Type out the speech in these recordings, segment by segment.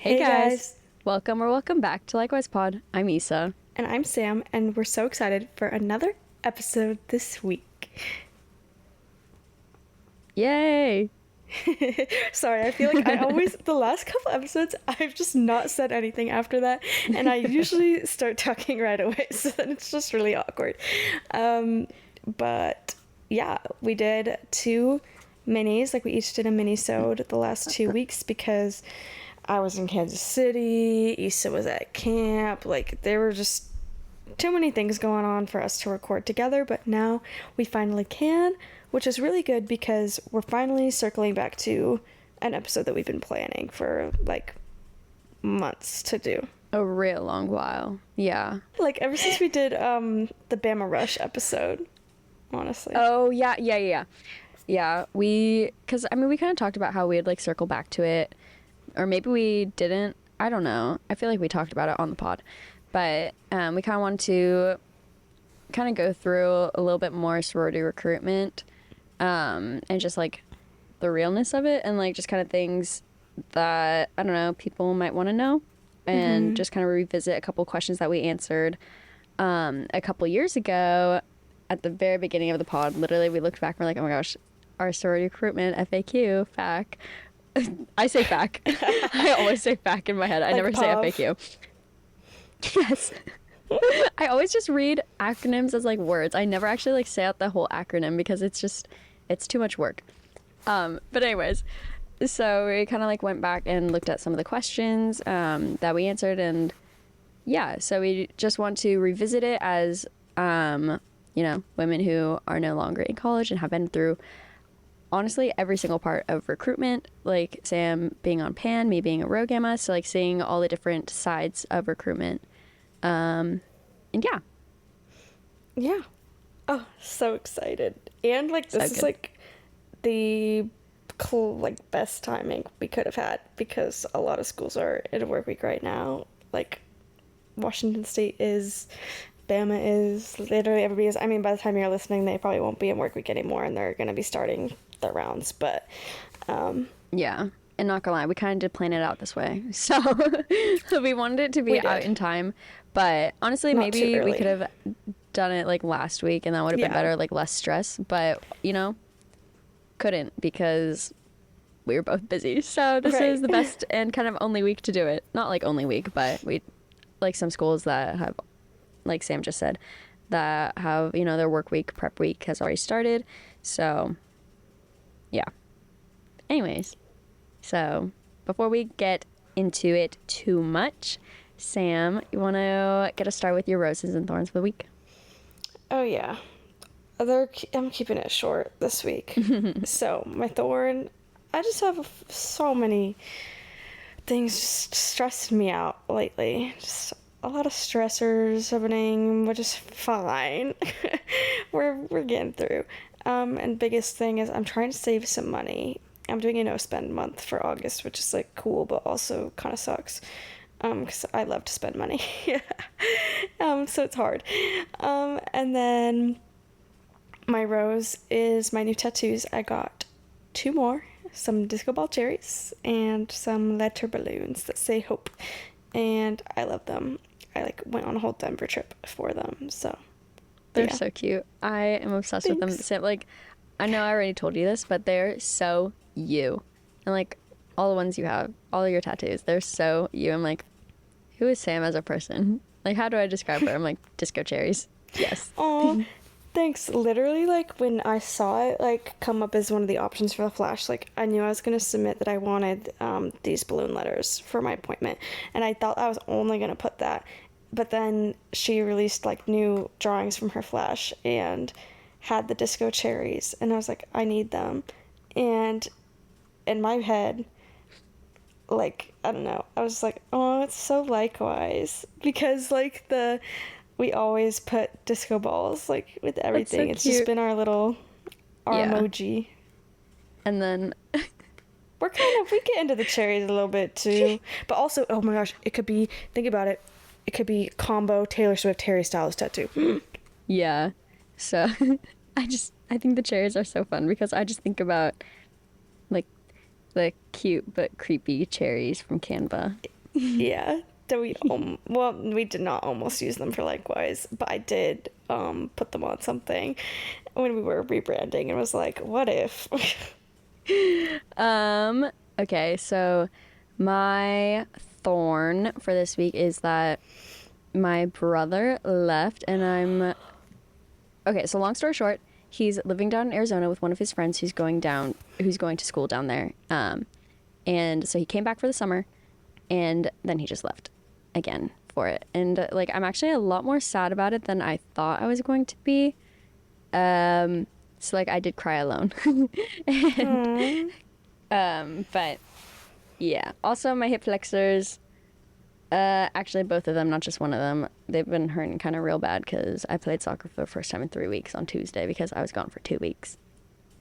Hey Hey guys, guys, welcome back to Likewise Pod. I'm Isa. and I'm Sam, and we're so excited for another episode this week. Yay! Sorry, I feel like the last couple episodes, I've just not said anything after that, and I usually start talking right away, so then it's just really awkward. But yeah, we did two minis, like we each did a mini-sode the last 2 weeks because I was in Kansas City, Issa was at camp, like there were just too many things going on for us to record together, but now we finally can, which is really good because we're finally circling back to an episode that we've been planning for like months to do. A real long while. Yeah. Like ever since we did the Bama Rush episode, honestly. Oh, yeah. Yeah, because we kind of talked about how we'd like circle back to it, or maybe we didn't. I don't know. I feel like we talked about it on the pod, but we kind of wanted to kind of go through a little bit more sorority recruitment, and just like the realness of it, and like just kind of things that I don't know people might want to know, and just kind of revisit a couple questions that we answered a couple years ago at the very beginning of the pod. Literally, we looked back and we're like, oh my gosh, our sorority recruitment FAQ FAQ. I say FAQ. I always say FAQ in my head. I Like never say POV. FAQ. Yes. I always just read acronyms as like words. I never actually like say out the whole acronym because it's too much work. But anyways, so we kind of like went back and looked at some of the questions that we answered, and yeah, so we just want to revisit it as women who are no longer in college and have been through honestly every single part of recruitment, like Sam being on Pan, me being a Rho Gamma, so like seeing all the different sides of recruitment. And yeah, Yeah. Oh, so excited. And like so this is good. like the like best timing we could have had because a lot of schools are in a work week right now. Like Washington State is, Bama is, literally everybody is. I mean, by the time you're listening, they probably won't be in work week anymore and they're going to be starting their rounds. But Yeah. And not gonna lie, we kind of did plan it out this way. So we wanted it to be we out did. in time. But honestly, Not too maybe we could early. have done it like last week and that would have been Yeah. better, like less stress. But, couldn't because we were both busy. So this Right. is the best and kind of only week to do it. Not like only week, but we like some schools that have, like Sam just said, that have, their work week, prep week has already started. So, yeah. Anyways. So, before we get into it too much, Sam, you want to get us started with your roses and thorns for the week? Oh, yeah. I'm keeping it short this week. So, my thorn, I just have so many things just stressing me out lately. Just a lot of stressors happening, which is fine. we're getting through. And biggest thing is I'm trying to save some money. I'm doing a no spend month for August, which is like cool, but also kind of sucks. Because I love to spend money. So it's hard. And then my rose is my new tattoos. I got two more, some disco ball cherries and some letter balloons that say hope, and I love them. I like went on a whole Denver trip for them, so They're yeah. so cute. I am obsessed with them. Thanks. Sam, like, I know I already told you this, but they're so you. And like, all the ones you have, all of your tattoos, they're so you. I'm like, who is Sam as a person? Like, how do I describe her? I'm like, disco cherries. Yes. Oh, thanks. Literally, like when I saw it like come up as one of the options for the flash, like I knew I was gonna submit that I wanted these balloon letters for my appointment, and I thought I was only gonna put that, but then she released like new drawings from her flash and had the disco cherries, and I was like, I need them, and in my head, like I don't know, I was like, oh, it's so likewise because like the we always put disco balls like with That's so everything. It's just cute. been our Yeah. emoji. And then, We get into the cherries a little bit too, but also oh my gosh, it could be, think about it, it could be combo Taylor Swift Harry Styles tattoo. yeah. So, I think the cherries are so fun because I just think about, like, The cute but creepy cherries from Canva. Yeah. That well, we did not almost use them for likewise, but I did put them on something when we were rebranding and was like, what if? Okay, so my thorn for this week is that my brother left and I'm okay, so long story short, he's living down in Arizona with one of his friends who's going to school down there. And so he came back for the summer and then he just left again for it. And like I'm actually a lot more sad about it than I thought I was going to be. So like I did cry alone. And but yeah. Also my hip flexors, actually both of them, not just one of them, they've been hurting kind of real bad because I played soccer for the first time in 3 weeks on Tuesday because I was gone for 2 weeks.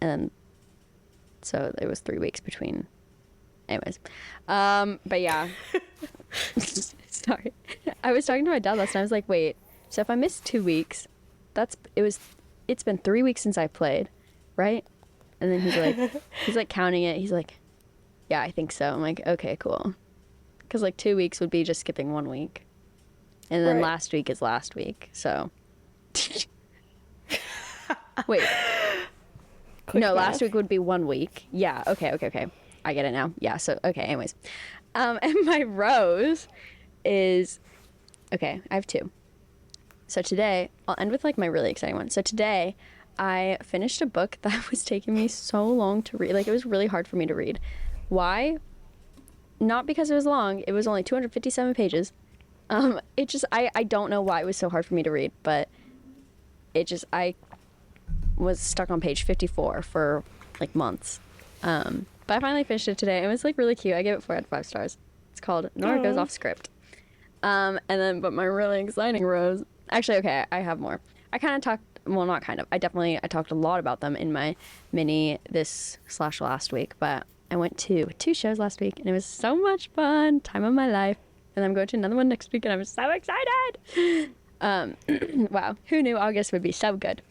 And so it was 3 weeks between. Anyways, but yeah. Sorry. I was talking to my dad last night. I was like, wait, so if I missed 2 weeks, it's been 3 weeks since I played, right? And then he's like counting it. He's like, yeah, I think so. I'm like, okay, cool. Because like 2 weeks would be just skipping 1 week. And then Right. last week is last week. So. Wait. Quick No, math. last week would be 1 week. Yeah, okay. I get it now. Yeah, so, okay, anyways. And my rose is, okay, I have 2. So today, I'll end with like my really exciting one. So today, I finished a book that was taking me so long to read. Like, it was really hard for me to read. Why? Not because it was long. It was only 257 pages. It just, I don't know why it was so hard for me to read, but I was stuck on page 54 for like months. But I finally finished it today. It was like really cute. I gave it 4 out of 5 stars. It's called Nora Goes Off Script. But my really exciting rose. Actually, okay, I have more. I kind of talked. Well, not kind of. I talked a lot about them in my mini this/last week. But I went to 2 shows last week, and it was so much fun. Time of my life. And I'm going to another one next week, and I'm so excited. Wow, who knew August would be so good?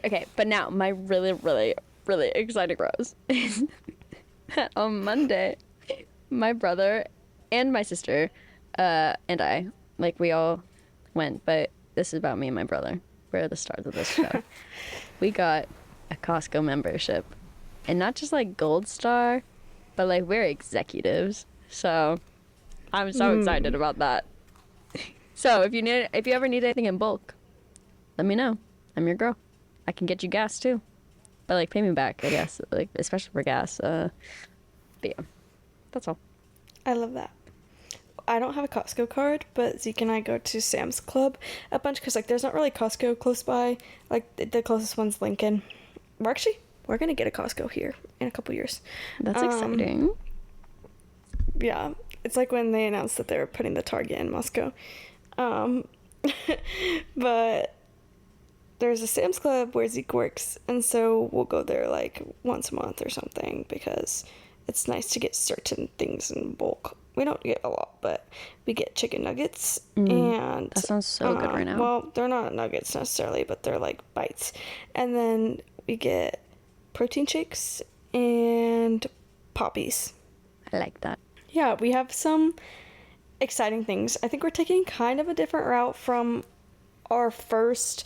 Okay, but now my really, really, really exciting rose is that on Monday, my brother and my sister and I, like we all went, but this is about me and my brother. We're the stars of this show. We got a Costco membership, and not just like Gold Star, but like we're executives. So I'm so excited about that. So if you ever need anything in bulk, let me know. I'm your girl. I can get you gas too, but like pay me back, I guess. Like especially for gas. But yeah, that's all. I love that. I don't have a Costco card, but Zeke and I go to Sam's Club a bunch because like there's not really Costco close by. Like the closest one's Lincoln. We're gonna get a Costco here in a couple years. That's exciting. Yeah, it's like when they announced that they were putting the Target in Moscow. But there's a Sam's Club where Zeke works, and so we'll go there like once a month or something because it's nice to get certain things in bulk. We don't get a lot, but we get chicken nuggets and That sounds so good right now. Well, they're not nuggets necessarily, but they're like bites. And then we get protein shakes and poppies. I like that. Yeah, we have some exciting things. I think we're taking kind of a different route from our first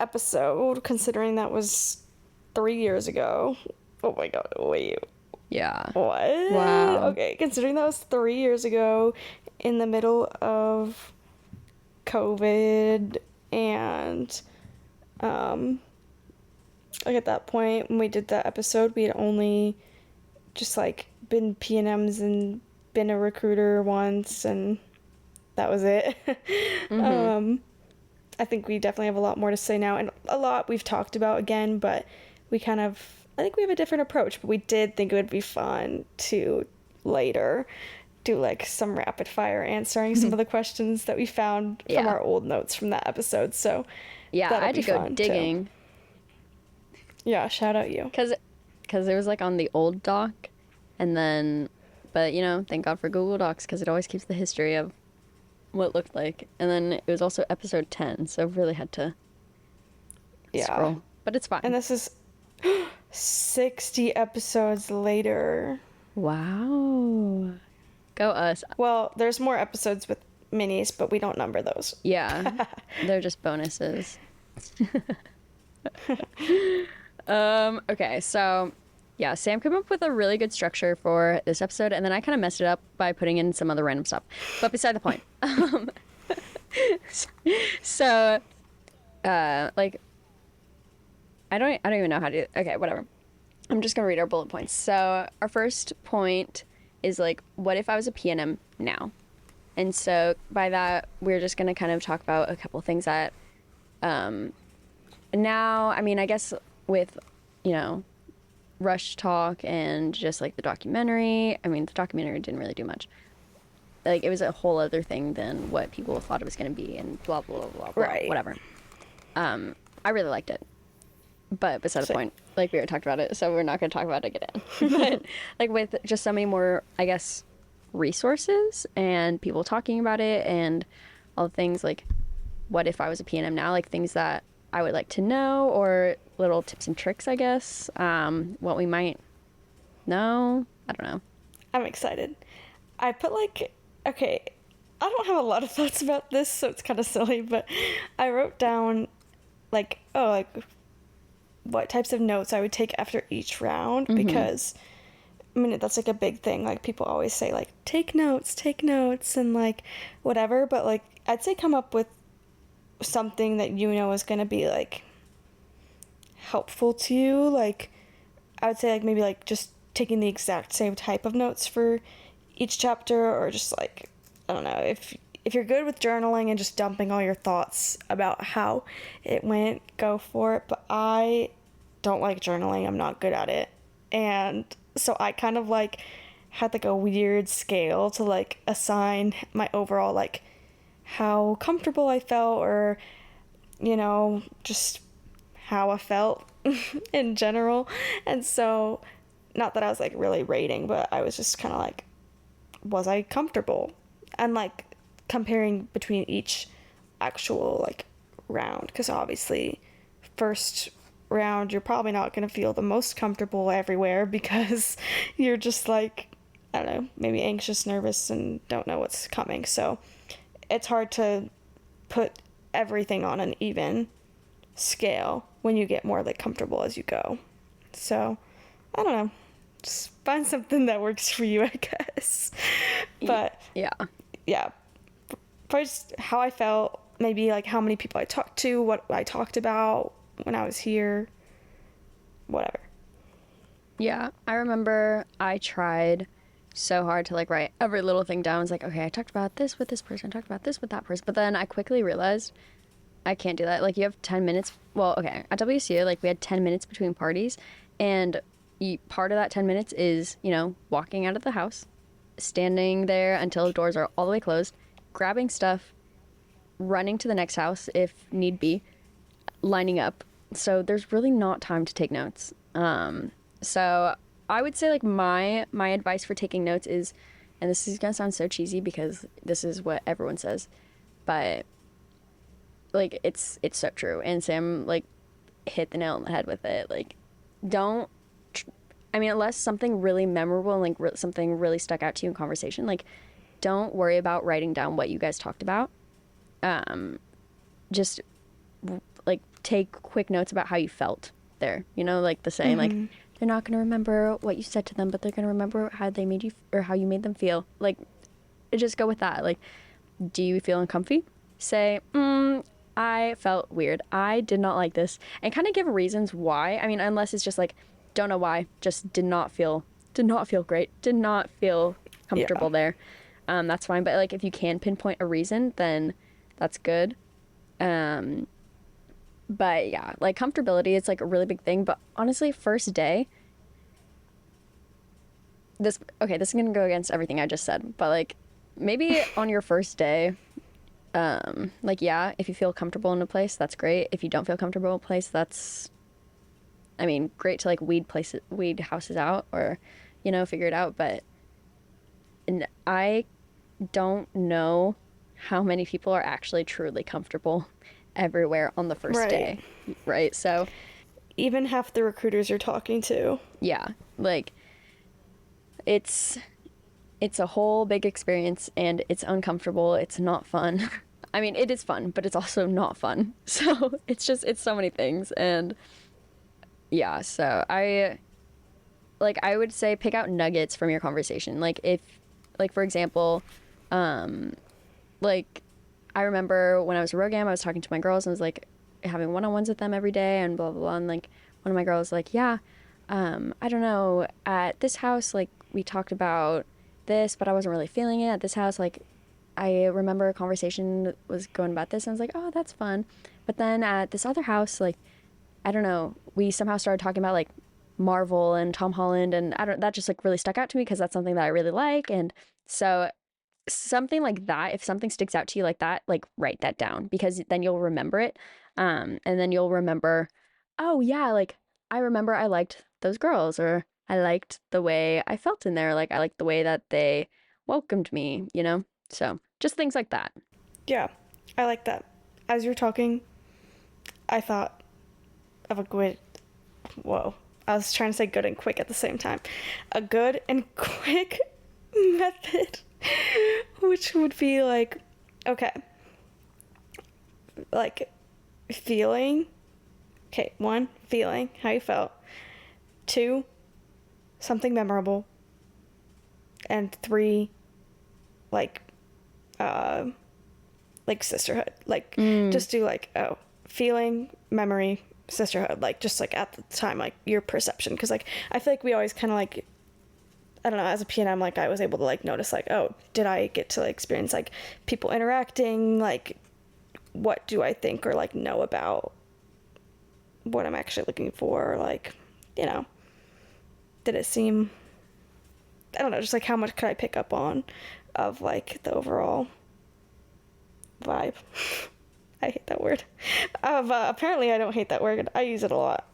episode, considering that was 3 years ago. Oh my god, wait. Yeah. What? Wow. Okay, considering that was 3 years ago in the middle of COVID and like at that point when we did that episode, we had only just like been P&Ms and been a recruiter once, and that was it. I think we definitely have a lot more to say now, and a lot we've talked about again, but I think we have a different approach, but we did think it would be fun to later do like some rapid fire answering some of the questions that we found from our old notes from that episode. So yeah, I had to go digging. Too. Yeah, shout out you. Because it was like on the old doc, and then, but you know, thank God for Google Docs because it always keeps the history of what it looked like. And then it was also episode 10, so really had to scroll. But it's fine. And this is 60 episodes later. Wow. Go us. Well, there's more episodes with minis, but we don't number those. Yeah. They're just bonuses. Okay, so yeah, Sam came up with a really good structure for this episode, and then I kind of messed it up by putting in some other random stuff. But beside the point. So, like, I don't even know how to. Okay, whatever. I'm just gonna read our bullet points. So our first point is like, what if I was a PNM now? And so by that, we're just gonna kind of talk about a couple things that, now, I mean, I guess with, you know, Rush Talk and just like the documentary. I mean, the documentary didn't really do much. Like, it was a whole other thing than what people thought it was going to be, and blah blah blah blah, Right. whatever. I really liked it, but beside the point. Like, we already talked about it, so we're not going to talk about it again. But like, with just so many more, I guess, resources and people talking about it and all the things, like, what if I was a PNM now? Like, things that I would like to know, or little tips and tricks, I guess. What we might know. I don't know. I'm excited. I put like, okay, I don't have a lot of thoughts about this, so it's kind of silly, but I wrote down like, oh, like what types of notes I would take after each round, because I mean, that's like a big thing. Like, people always say like, take notes and like whatever, but like, I'd say come up with something that you know is going to be like helpful to you. Like, I would say like maybe like just taking the exact same type of notes for each chapter, or just like, I don't know, if you're good with journaling and just dumping all your thoughts about how it went, go for it. But I don't like journaling. I'm not good at it. And so I kind of like had like a weird scale to like assign my overall like how comfortable I felt, or, you know, just how I felt in general. And so, not that I was like really rating, but I was just kind of like, was I comfortable? And like comparing between each actual like round, because obviously first round you're probably not going to feel the most comfortable everywhere, because you're just like, I don't know, maybe anxious, nervous, and don't know what's coming. So it's hard to put everything on an even scale when you get more like comfortable as you go. So I don't know, just find something that works for you, I guess. But yeah, probably just how I felt, maybe like how many people I talked to, what I talked about when I was here, whatever. yeah. I remember I tried so hard to like write every little thing down. It's like, okay, I talked about this with this person, I talked about this with that person, but then I quickly realized I can't do that. Like, you have 10 minutes. Well, okay, at WCA, like, we had 10 minutes between parties, and part of that 10 minutes is, you know, walking out of the house, standing there until the doors are all the way closed, grabbing stuff, running to the next house if need be, lining up. So there's really not time to take notes. So I would say like my advice for taking notes is, and this is gonna sound so cheesy because this is what everyone says, but like it's so true. And Sam like hit the nail on the head with it. Like, don't. I mean, unless something really memorable and like something really stuck out to you in conversation, like, don't worry about writing down what you guys talked about. Just like take quick notes about how you felt there. You know, like the saying, like, they're not gonna remember what you said to them, but they're gonna remember how they made you or how you made them feel. Like, just go with that. Like, do you feel uncomfy? Say, I felt weird. I did not like this, and kind of give reasons why. I mean, unless it's just like, don't know why, just did not feel great, did not feel comfortable there. That's fine. But like, if you can pinpoint a reason, then that's good. But yeah, like comfortability, it's like a really big thing. But honestly, first day, this is gonna go against everything I just said, but like maybe on your first day, like, yeah, if you feel comfortable in a place, that's great. If you don't feel comfortable in a place, that's, I mean, great to like weed houses out, or, you know, figure it out. But I don't know how many people are actually truly comfortable everywhere on the first day, right? So even half the recruiters you're talking to. Yeah, like it's a whole big experience, and it's uncomfortable. It's not fun. I mean, it is fun, but it's also not fun. So it's so many things. And yeah, so I would say pick out nuggets from your conversation. Like if, like for example, like I remember when I was a Rho Gamma, I was talking to my girls and I was like having one-on-ones with them every day and blah blah blah. And like one of my girls was like, yeah, I don't know, at this house like we talked about this, but I wasn't really feeling it at this house. Like I remember a conversation that was going about this and I was like, oh, that's fun. But then at this other house, like I don't know, we somehow started talking about like Marvel and Tom Holland, and I don't, that just like really stuck out to me because that's something that I really like. And so something like that, if something sticks out to you like that, like write that down because then you'll remember it. And then you'll remember, oh yeah, like I remember I liked those girls, or I liked the way I felt in there, like I liked the way that they welcomed me, you know? So just things like that. Yeah, I like that. As you're talking, I thought of a good, whoa, I was trying to say good and quick at the same time. A good and quick method, which would be like, okay, like feeling, okay, 1, feeling how you felt, 2, something memorable, and 3, like, like sisterhood, like just do like, oh, feeling, memory, sisterhood, like just like at the time, like your perception, because like I feel like we always kind of like, I don't know, as a PNM, like I was able to like notice like, oh, did I get to like, experience like people interacting, like what do I think or like know about what I'm actually looking for, like, you know, did it seem, I don't know, just like how much could I pick up on of like the overall vibe. I hate that word. Apparently I don't hate that word. I use it a lot.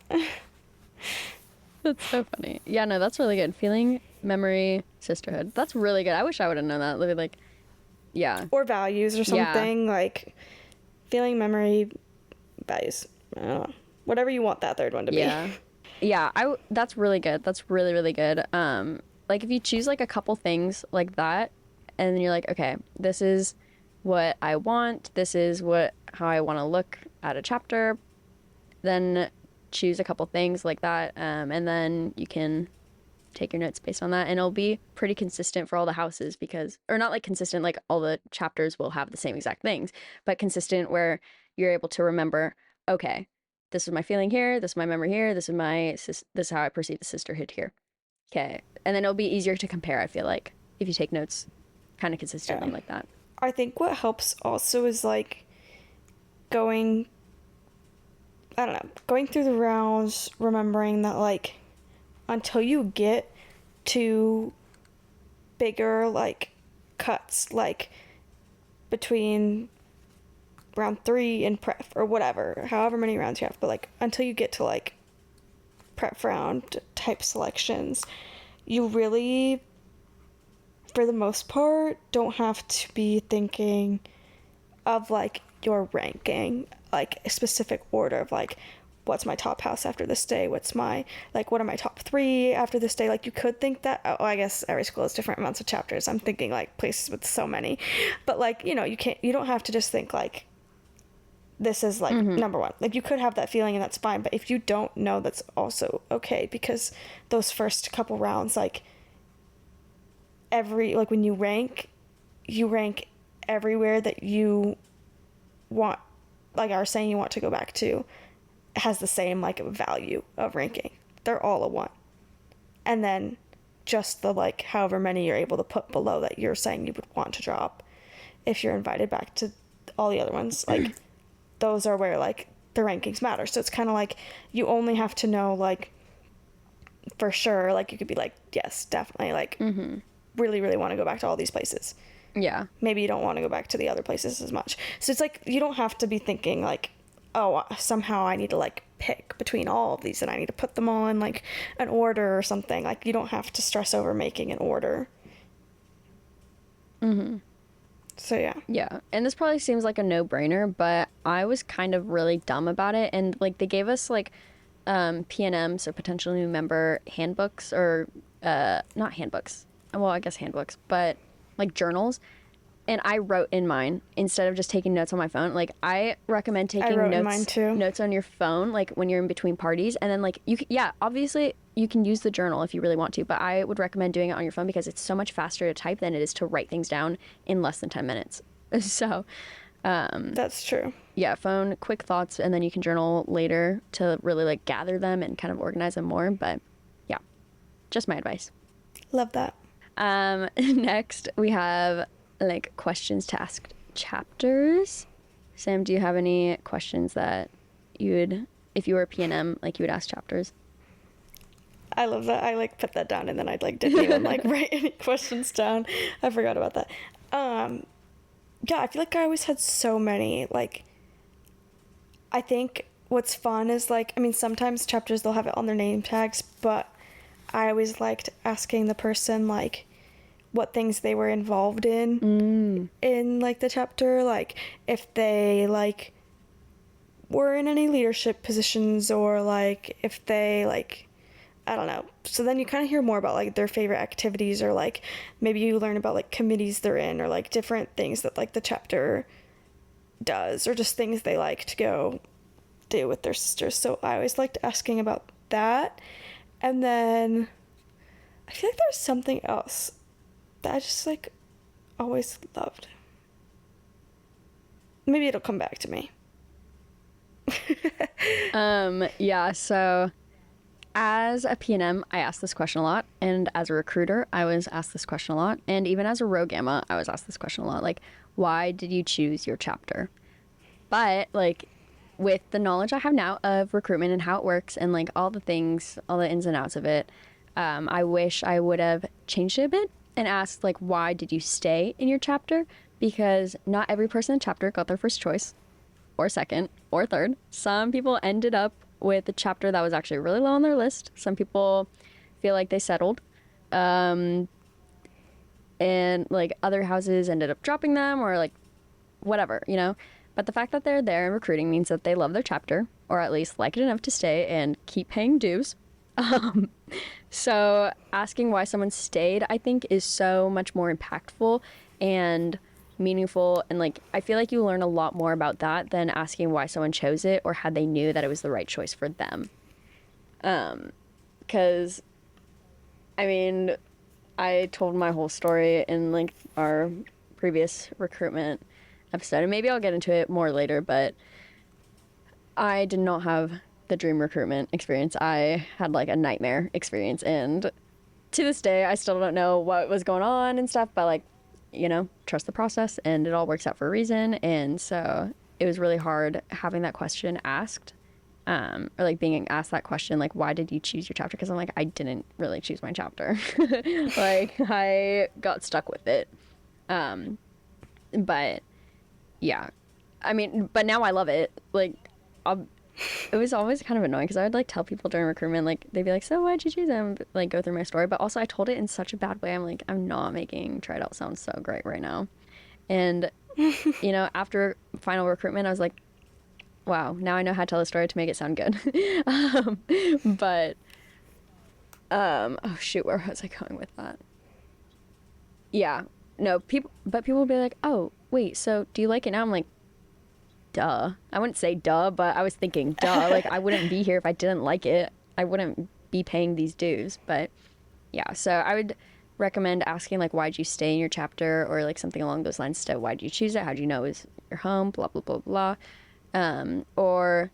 That's so funny. Yeah, no, that's really good. Feeling, memory, sisterhood. That's really good. I wish I would have known that. Like, yeah. Or values or Yeah. something, like feeling, memory, values. I don't know. Whatever you want that third one to be. Yeah. Yeah, that's really good. That's really, really good. Like if you choose like a couple things like that and then you're like, okay, this is what I want, this is how I want to look at a chapter, then choose a couple things like that, and then you can take your notes based on that, and it'll be pretty consistent for all the houses because, or not like consistent, like all the chapters will have the same exact things, but consistent where you're able to remember, okay, this is my feeling here, this is my memory here, this is how I perceive the sisterhood here. Okay, and then it'll be easier to compare. I feel like if you take notes kind of consistently like that. I think what helps also is like going, I don't know, going through the rounds, remembering that like until you get to bigger like cuts, like between round 3 and prep or whatever, however many rounds you have, but like until you get to like prep round type selections, you really, for the most part, don't have to be thinking of like your ranking, like a specific order of like what's my top house after this day, what's my, like what are my top 3 after this day. Like you could think that, oh, I guess every school has different amounts of chapters, I'm thinking like places with so many, but like, you know, you don't have to just think like this is like number 1. Like you could have that feeling and that's fine, but if you don't know, that's also okay, because those first couple rounds, like like when you rank everywhere that you want, like are saying you want to go back to, has the same like value of ranking. They're all a 1. And then just the like however many you're able to put below that you're saying you would want to drop if you're invited back to all the other ones, like those are where like the rankings matter. So it's kind of like you only have to know like for sure, like you could be like, yes, definitely, like really, really want to go back to all these places. Yeah. Maybe you don't want to go back to the other places as much. So it's like, you don't have to be thinking like, oh, somehow I need to like pick between all of these and I need to put them all in like an order or something. Like you don't have to stress over making an order. So yeah. Yeah. And this probably seems like a no-brainer, but I was kind of really dumb about it. And like they gave us like PNM, so potential new member handbooks, or not handbooks. Well, I guess handbooks, but like journals. And I wrote in mine instead of just taking notes on my phone. Like, I recommend I taking wrote in mine too. notes on your phone, like when you're in between parties, and then like yeah, obviously you can use the journal if you really want to, but I would recommend doing it on your phone because it's so much faster to type than it is to write things down in less than 10 minutes. So That's true. yeah, phone, quick thoughts, and then you can journal later to really like gather them and kind of organize them more. But yeah, just my advice. Love that. Next we have like questions to ask chapters. Sam, do you have any questions that you would, if you were a PNM, like you would ask chapters? I love that. I like put that down and then I like didn't even like write any questions down. I forgot about that. Yeah, I feel like I always had so many. Like, I think what's fun is like, I mean, sometimes chapters they'll have it on their name tags, but I always liked asking the person like what things they were involved in like the chapter, like if they like were in any leadership positions or like if they like, I don't know. So then you kind of hear more about like their favorite activities, or like maybe you learn about like committees they're in, or like different things that like the chapter does, or just things they like to go do with their sisters. So I always liked asking about that. And then I feel like there's something else that I just like always loved. Maybe it'll come back to me. Yeah, so as a PNM, I asked this question a lot, and as a recruiter, I was asked this question a lot, and even as a Rho Gamma, I was asked this question a lot, like, why did you choose your chapter? But like, with the knowledge I have now of recruitment and how it works, and like all the things, all the ins and outs of it, I wish I would have changed it a bit and asked like, why did you stay in your chapter? Because not every person in the chapter got their first choice, or second, or third. Some people ended up with a chapter that was actually really low on their list. Some people feel like they settled. And like other houses ended up dropping them, or like whatever, you know? But the fact that they're there in recruiting means that they love their chapter, or at least like it enough to stay and keep paying dues. So asking why someone stayed, I think, is so much more impactful and meaningful, and like I feel like you learn a lot more about that than asking why someone chose it or how they knew that it was the right choice for them. Because I mean, I told my whole story in like our previous recruitment episode, and maybe I'll get into it more later, but I did not have the dream recruitment experience. I had like a nightmare experience, and to this day I still don't know what was going on and stuff, but like, you know, trust the process and it all works out for a reason. And so it was really hard having that question asked, or like being asked that question, like, why did you choose your chapter? Because I'm like, I didn't really choose my chapter. Like, I got stuck with it. But yeah, I mean, but now I love it. Like, it was always kind of annoying because I would like tell people during recruitment, like they'd be like, so why'd you choose them? Like go through my story. But also I told it in such a bad way. I'm like, I'm not making Try It Out sound so great right now. And, you know, after final recruitment, I was like, wow, now I know how to tell the story to make it sound good. But, oh shoot, where was I going with that? Yeah, no, people will be like, oh, wait, so do you like it now? I'm like, duh. I wouldn't say duh, but I was thinking duh. Like, I wouldn't be here if I didn't like it. I wouldn't be paying these dues. But yeah, so I would recommend asking like, why'd you stay in your chapter, or like something along those lines. So why'd you choose it? How'd you know it was your home? Blah blah blah blah. Or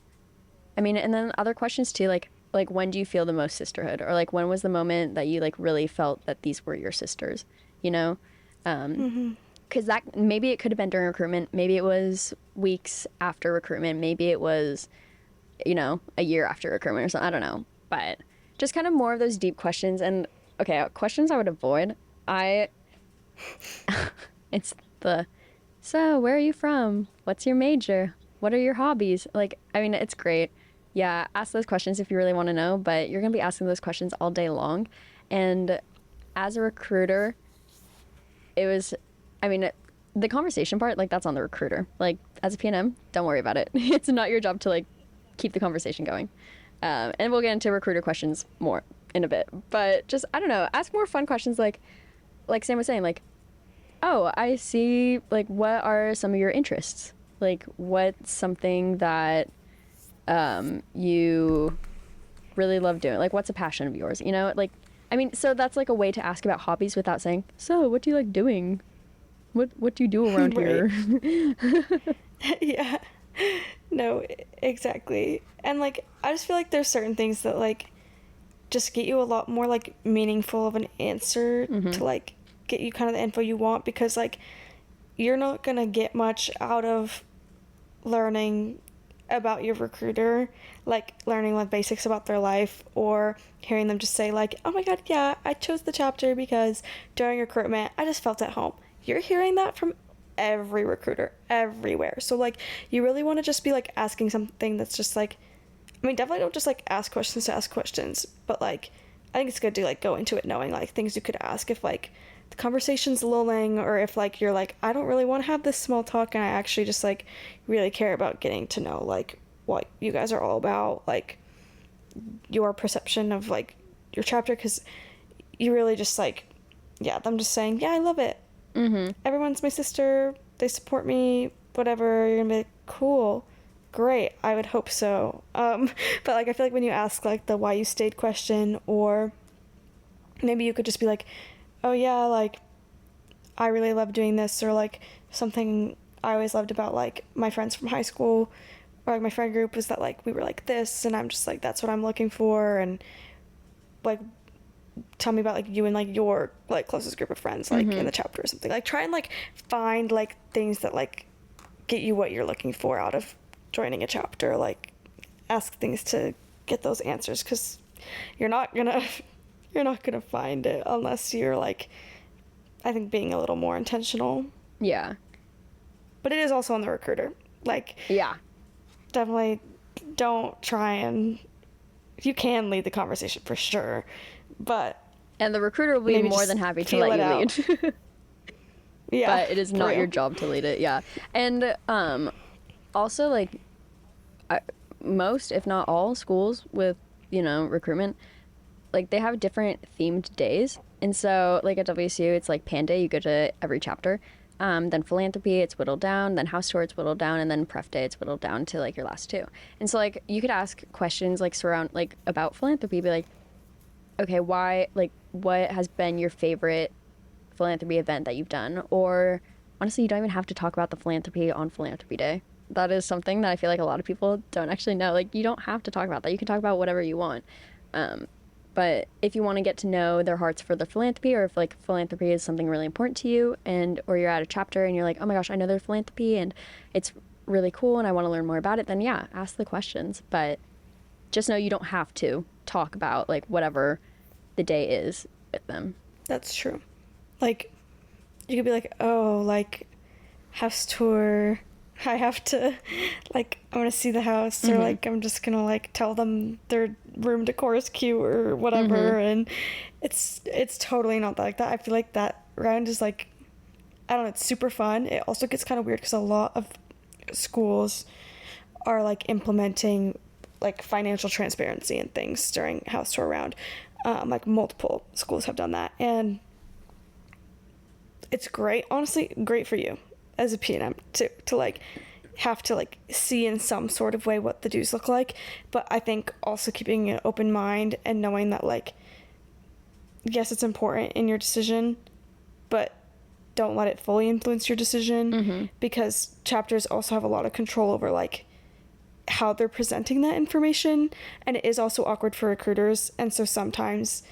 I mean, and then other questions too, like when do you feel the most sisterhood, or like when was the moment that you like really felt that these were your sisters, you know? Because that, maybe it could have been during recruitment, maybe it was weeks after recruitment, maybe it was, you know, a year after recruitment or something. I don't know, but just kind of more of those deep questions. And okay, questions I would avoid. It's the, so where are you from? What's your major? What are your hobbies? Like, I mean, it's great. Yeah, ask those questions if you really want to know, but you're going to be asking those questions all day long. And as a recruiter, it was, I mean, the conversation part, like, that's on the recruiter. Like, as a PNM, don't worry about it. It's not your job to, like, keep the conversation going. And we'll get into recruiter questions more in a bit. But just, I don't know, ask more fun questions like Sam was saying, like, oh, I see, like, what are some of your interests? Like, what's something that you really love doing? Like, what's a passion of yours? You know, like, I mean, so that's like a way to ask about hobbies without saying, so what do you like doing? What do you do around here? Yeah. No, exactly. And like I just feel like there's certain things that like just get you a lot more like meaningful of an answer to like get you kind of the info you want, because like you're not going to get much out of learning about your recruiter, like learning like basics about their life, or hearing them just say like, oh my god, yeah, I chose the chapter because during recruitment I just felt at home. You're hearing that from every recruiter everywhere. So like you really want to just be like asking something that's just like, I mean, definitely don't just like ask questions to ask questions, but like I think it's good to like go into it knowing like things you could ask if like the conversation's lulling, or if like you're like, I don't really want to have this small talk and I actually just like really care about getting to know like what you guys are all about, like your perception of like your chapter, because you really just like, yeah, them just saying, yeah, I love it. Everyone's my sister, they support me, whatever, you're gonna be like, cool, great, I would hope so. But like I feel like when you ask like the why you stayed question, or maybe you could just be like, oh yeah, like I really love doing this, or like something I always loved about like my friends from high school or like my friend group was that like we were like this, and I'm just like, that's what I'm looking for. And like tell me about like you and like your like closest group of friends like in the chapter or something. Like try and like find like things that like get you what you're looking for out of joining a chapter. Like ask things to get those answers, because you're not gonna find it unless you're like, I think, being a little more intentional. Yeah. But it is also on the recruiter. Like, Yeah. definitely don't try and, you can lead the conversation for sure, but And the recruiter will be more than happy to let you lead. Yeah. But it is not your job to lead it. Yeah. And also like most, if not all schools with, you know, recruitment, like they have different themed days. And so like at WSU, it's like Pan Day, you go to every chapter. Then philanthropy, it's whittled down. Then house tour, it's whittled down. And then pref day, it's whittled down to like your last two. And so like you could ask questions like about philanthropy, be like, okay, why, like what has been your favorite philanthropy event that you've done? Or honestly, you don't even have to talk about the philanthropy on philanthropy day. That is something that I feel like a lot of people don't actually know. Like you don't have to talk about that. You can talk about whatever you want. But if you want to get to know their hearts for the philanthropy, or if like philanthropy is something really important to you, and or you're at a chapter and you're like, oh my gosh, I know their philanthropy and it's really cool and I want to learn more about it, then yeah, ask the questions. But just know you don't have to talk about like whatever the day is with them. That's true. Like you could be like, oh, like house tour, I have to, like, I want to see the house, or like I'm just gonna like tell them their room decor is cute or whatever. And it's totally not like that. I feel like that round is like, I don't know, it's super fun. It also gets kind of weird because a lot of schools are like implementing like financial transparency and things during house tour round. Like multiple schools have done that, and it's great, honestly, great for you as a P&M to like have to like see in some sort of way what the dues look like. But I think also keeping an open mind and knowing that like, yes, it's important in your decision, but don't let it fully influence your decision, because chapters also have a lot of control over like how they're presenting that information, and it is also awkward for recruiters. And so sometimes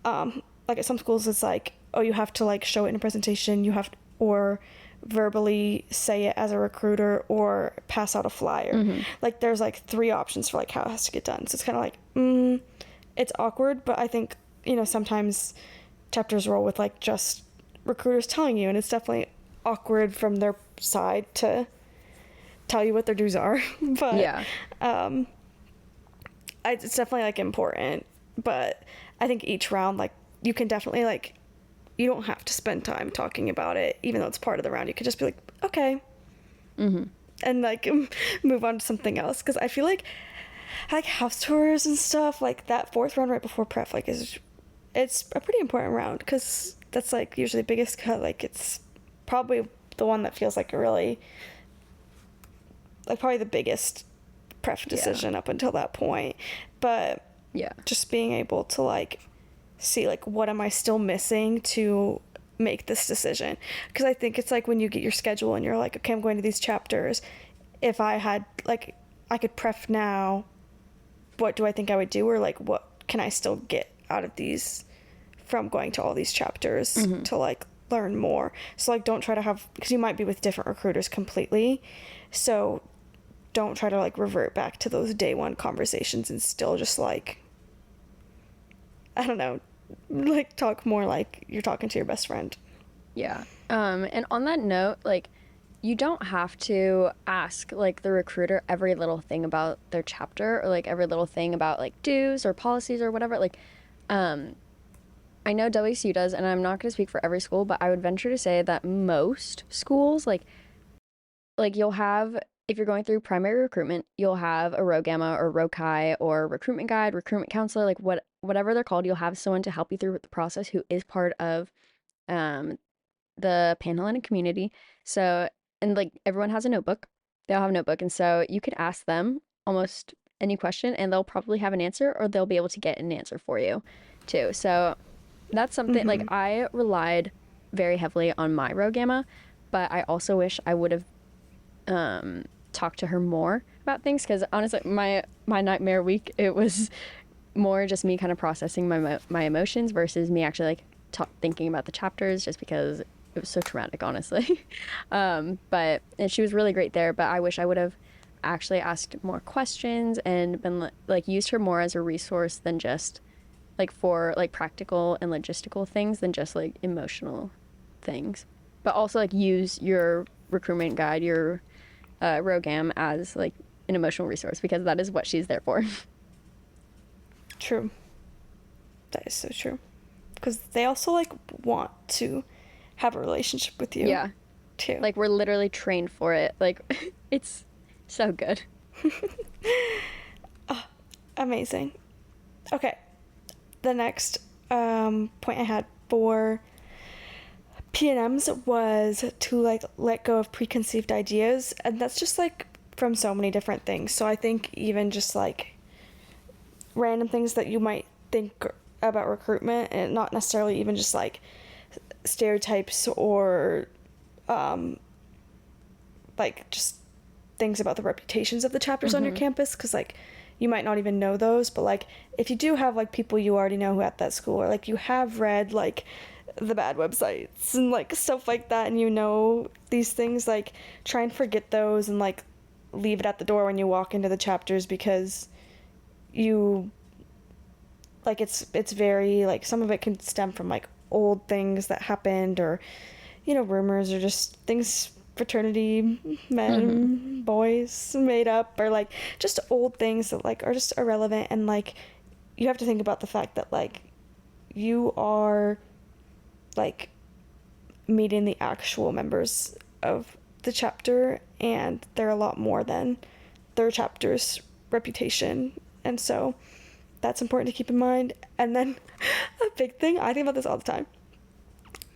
like at some schools it's like, oh, you have to like show it in a presentation, you have to, or verbally say it as a recruiter, or pass out a flyer. Like there's like 3 options for like how it has to get done. So it's kind of like it's awkward. But I think, you know, sometimes chapters roll with like just recruiters telling you, and it's definitely awkward from their side to tell you what their dues are. But yeah, it's definitely like important. But I think each round, like you can definitely like, you don't have to spend time talking about it, even though it's part of the round. You could just be like, okay, and like move on to something else. Because I feel like like house tours and stuff. Like that fourth round right before prep, like it's a pretty important round because that's like usually the biggest cut. Like it's probably the one that feels like a really, like probably the biggest prep decision up until that point. But Yeah. just being able to like see like what am I still missing to make this decision, because I think it's like when you get your schedule and you're like, okay, I'm going to these chapters, if I had like I could prep now, what do I think I would do, or like what can I still get out of these from going to all these chapters to like learn more. So like don't try to have, because you might be with different recruiters completely, so don't try to like revert back to those day one conversations and still just like, I don't know, like talk more like you're talking to your best friend. Yeah. And on that note, like, you don't have to ask like the recruiter every little thing about their chapter, or like every little thing about like dues or policies or whatever. Like, I know WSU does, and I'm not going to speak for every school, but I would venture to say that most schools, like you'll have, if you're going through primary recruitment, you'll have a Rho Gamma or Rho Chi or recruitment guide, recruitment counselor, like whatever they're called. You'll have someone to help you through the process who is part of um the Panhellenic community. So, and like everyone has a notebook. They all have a notebook, and so you could ask them almost any question, and they'll probably have an answer, or they'll be able to get an answer for you, too. So that's something like I relied very heavily on my Rho Gamma, but I also wish I would have talked to her more about things, because honestly, my nightmare week, it was more just me kind of processing my emotions versus me actually like thinking about the chapters, just because it was so traumatic, honestly. But and she was really great there, but I wish I would have actually asked more questions and been like used her more as a resource than just like for like practical and logistical things than just like emotional things. But also like use your recruitment guide, your Rho Gam, as like an emotional resource, because that is what she's there for. True. That is so true. Because they also like want to have a relationship with you. Yeah. Too. Like we're literally trained for it. Like it's so good. Oh, amazing. Okay. The next point I had for P&Ms was to like let go of preconceived ideas, and that's just like from so many different things. So I think even just like random things that you might think about recruitment, and not necessarily even just like stereotypes or like just things about the reputations of the chapters on your campus, because like you might not even know those, but like if you do have like people you already know who at that school, or like you have read like the bad websites and like stuff like that, and you know these things, like try and forget those and like leave it at the door when you walk into the chapters, because you like it's very like some of it can stem from like old things that happened, or you know, rumors, or just things fraternity men boys made up, or like just old things that like are just irrelevant. And like you have to think about the fact that like you are like meeting the actual members of the chapter, and they're a lot more than their chapter's reputation, and so that's important to keep in mind. And then a big thing, I think about this all the time,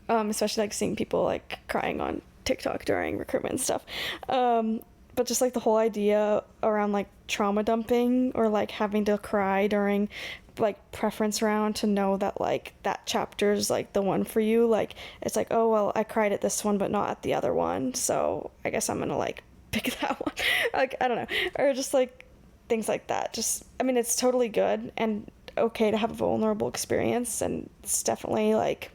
especially like seeing people like crying on TikTok during recruitment and stuff, but just like the whole idea around like trauma dumping, or like having to cry during like preference round to know that like that chapter's like the one for you. Like it's like, oh well, I cried at this one but not at the other one, so I guess I'm gonna like pick that one. Like I don't know, or just like things like that. Just I mean, it's totally good and okay to have a vulnerable experience, and it's definitely like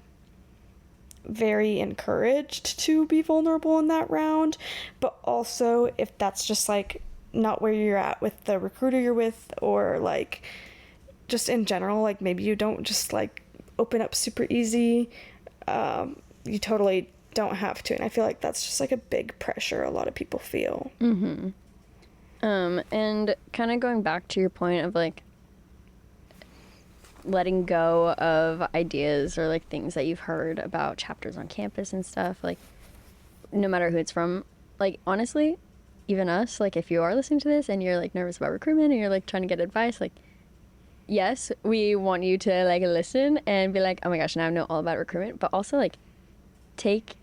very encouraged to be vulnerable in that round. But also, if that's just like not where you're at with the recruiter you're with, or like just in general, like maybe you don't just like open up super easy, you totally don't have to. And I feel like that's just like a big pressure a lot of people feel. And kind of going back to your point of like letting go of ideas or like things that you've heard about chapters on campus and stuff, like no matter who it's from, like honestly, even us, like if you are listening to this and you're like nervous about recruitment and you're like trying to get advice, like yes, we want you to like listen and be like, oh my gosh, now I know all about recruitment, but also like take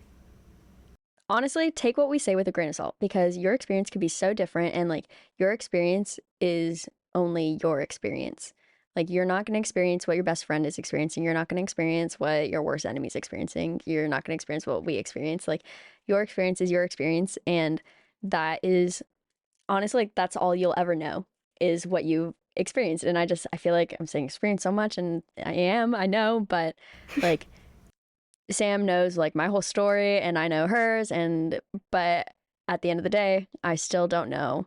honestly take what we say with a grain of salt, because your experience could be so different, and like your experience is only your experience. Like you're not going to experience what your best friend is experiencing, you're not going to experience what your worst enemy is experiencing, you're not going to experience what we experience. Like your experience is your experience, and that is honestly like that's all you'll ever know is what you experienced. And I feel like I'm saying experience so much, and I know, but like Sam knows like my whole story and I know hers, and but at the end of the day, I still don't know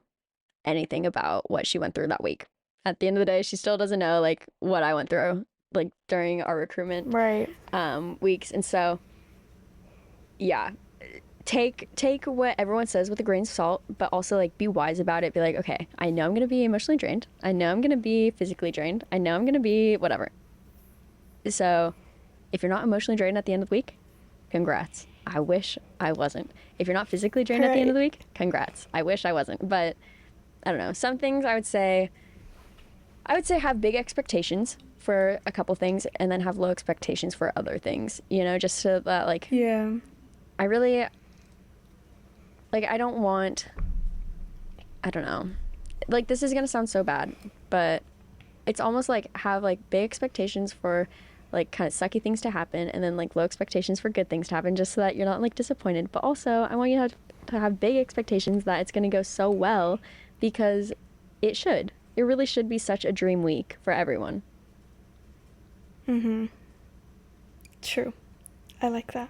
anything about what she went through that week. At the end of the day, she still doesn't know like what I went through like during our recruitment Right. weeks. And so yeah, take what everyone says with a grain of salt, but also like be wise about it. Be like, okay, I know I'm gonna be emotionally drained. I know I'm gonna be physically drained. I know I'm gonna be whatever. So if you're not emotionally drained at the end of the week, congrats. I wish I wasn't. If you're not physically drained at the end of Right. the week, congrats. I wish I wasn't. But I don't know. Some things I would say have big expectations for a couple things and then have low expectations for other things, you know, just so that like Yeah. I really like I don't want I don't know. Like this is going to sound so bad, but it's almost like have like big expectations for like kind of sucky things to happen, and then like low expectations for good things to happen, just so that you're not like disappointed. But also I want you to have big expectations that it's going to go so well, because it really should be such a dream week for everyone. Mm-hmm. True. I like that.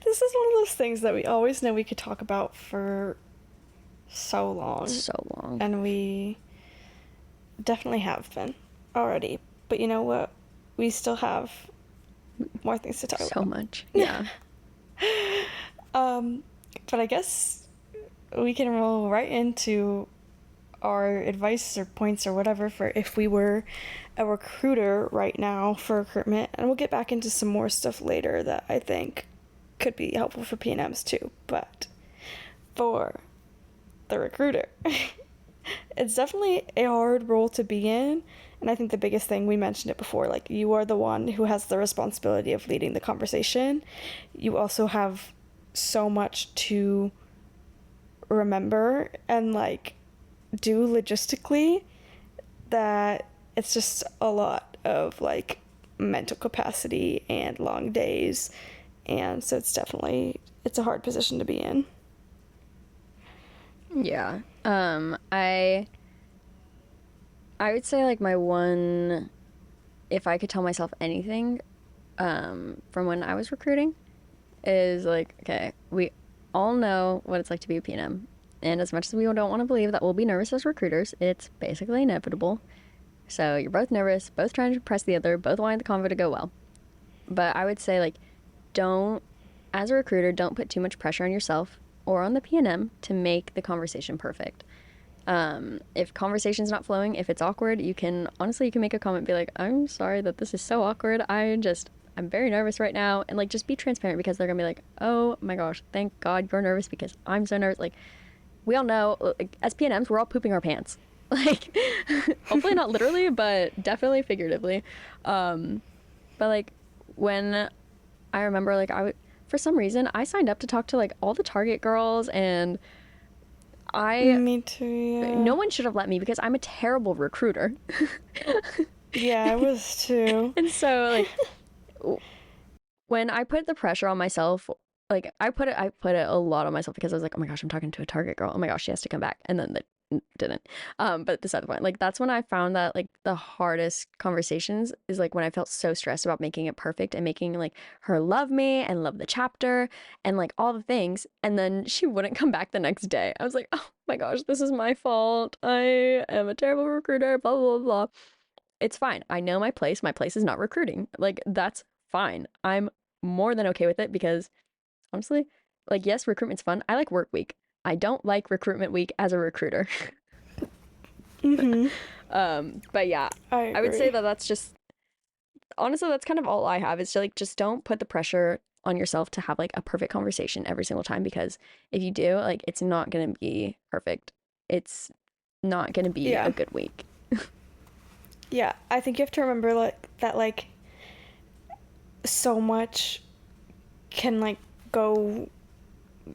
This is one of those things that we always know we could talk about for so long. So long. And we definitely have been already. But you know what? We still have more things to talk So about. much. Yeah. But I guess we can roll right into our advice or points or whatever for if we were a recruiter right now for recruitment. And we'll get back into some more stuff later that I think could be helpful for PNMs too. But for the recruiter, it's definitely a hard role to be in. And I think the biggest thing, we mentioned it before, like you are the one who has the responsibility of leading the conversation. You also have so much to remember and like do logistically that it's just a lot of like mental capacity and long days. And so it's a hard position to be in. Yeah. I would say like my one, if I could tell myself anything from when I was recruiting, is like, okay, we all know what it's like to be a PNM. And as much as we don't want to believe that we'll be nervous as recruiters, it's basically inevitable. So you're both nervous, both trying to impress the other, both wanting the convo to go well. But I would say, like, don't, as a recruiter, don't put too much pressure on yourself or on the PNM to make the conversation perfect. If conversation's not flowing, if it's awkward, you can make a comment, be like, I'm sorry that this is so awkward. I'm very nervous right now. And like, just be transparent, because they're gonna be like, oh my gosh, thank God you're nervous because I'm so nervous. Like, we all know, like, as PNMs, we're all pooping our pants. Like, hopefully not literally, but definitely figuratively. But like, when I remember, like, for some reason, I signed up to talk to like all the Target girls, and I Me too, yeah. no one should have let me, because I'm a terrible recruiter. Yeah, I was too. And so like when I put the pressure on myself, like I put it a lot on myself, because I was like, oh my gosh, I'm talking to a Target girl. Oh my gosh, she has to come back. And then they didn't. But this other point, like that's when I found that like the hardest conversations is like when I felt so stressed about making it perfect and making like her love me and love the chapter and like all the things. And then she wouldn't come back the next day. I was like, oh my gosh, this is my fault. I am a terrible recruiter, blah, blah, blah, blah. It's fine. I know my place. My place is not recruiting. Like, that's fine. I'm more than okay with it, because honestly, like, yes, recruitment's fun. I like work week. I don't like recruitment week as a recruiter. Mm-hmm. But yeah, I I would say agree. that that's just honestly, that's kind of all I have, is to like just don't put the pressure on yourself to have like a perfect conversation every single time, because if you do, like, it's not going to be perfect. It's not going to be Yeah. a good week. Yeah, I think you have to remember like that like so much can like go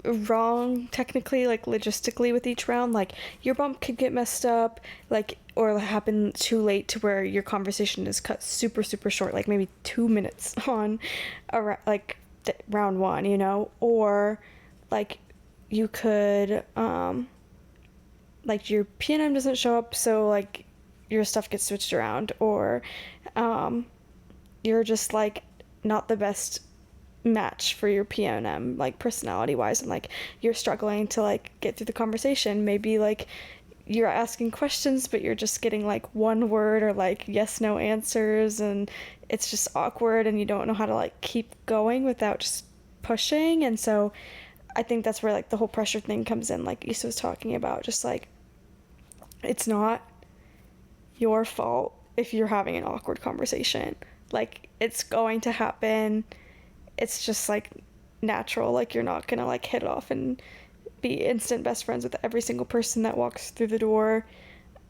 wrong technically, like logistically with each round. Like your bump could get messed up, like, or happen too late to where your conversation is cut super super short, like maybe 2 minutes on like round one, you know, or like you could like your PNM doesn't show up, so like your stuff gets switched around, or you're just like not the best match for your PNM, like personality wise, and like you're struggling to like get through the conversation. Maybe like you're asking questions but you're just getting like one word or like yes no answers, and it's just awkward and you don't know how to like keep going without just pushing. And so I think that's where like the whole pressure thing comes in, like Issa was talking about. Just like, it's not your fault if you're having an awkward conversation. Like, it's going to happen. It's just like natural. Like, you're not gonna like hit it off and be instant best friends with every single person that walks through the door.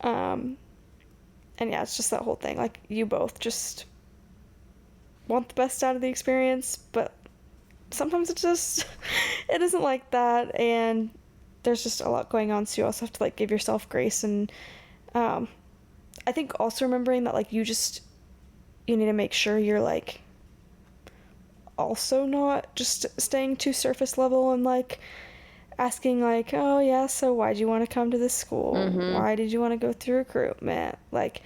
And yeah, it's just that whole thing. Like, you both just want the best out of the experience, but sometimes it just it isn't like that, and there's just a lot going on, so you also have to like give yourself grace. And I think also remembering that like you need to make sure you're like also not just staying too surface level and like asking like, oh yeah, so why do you want to come to this school? Why did you want to go through recruitment? Like,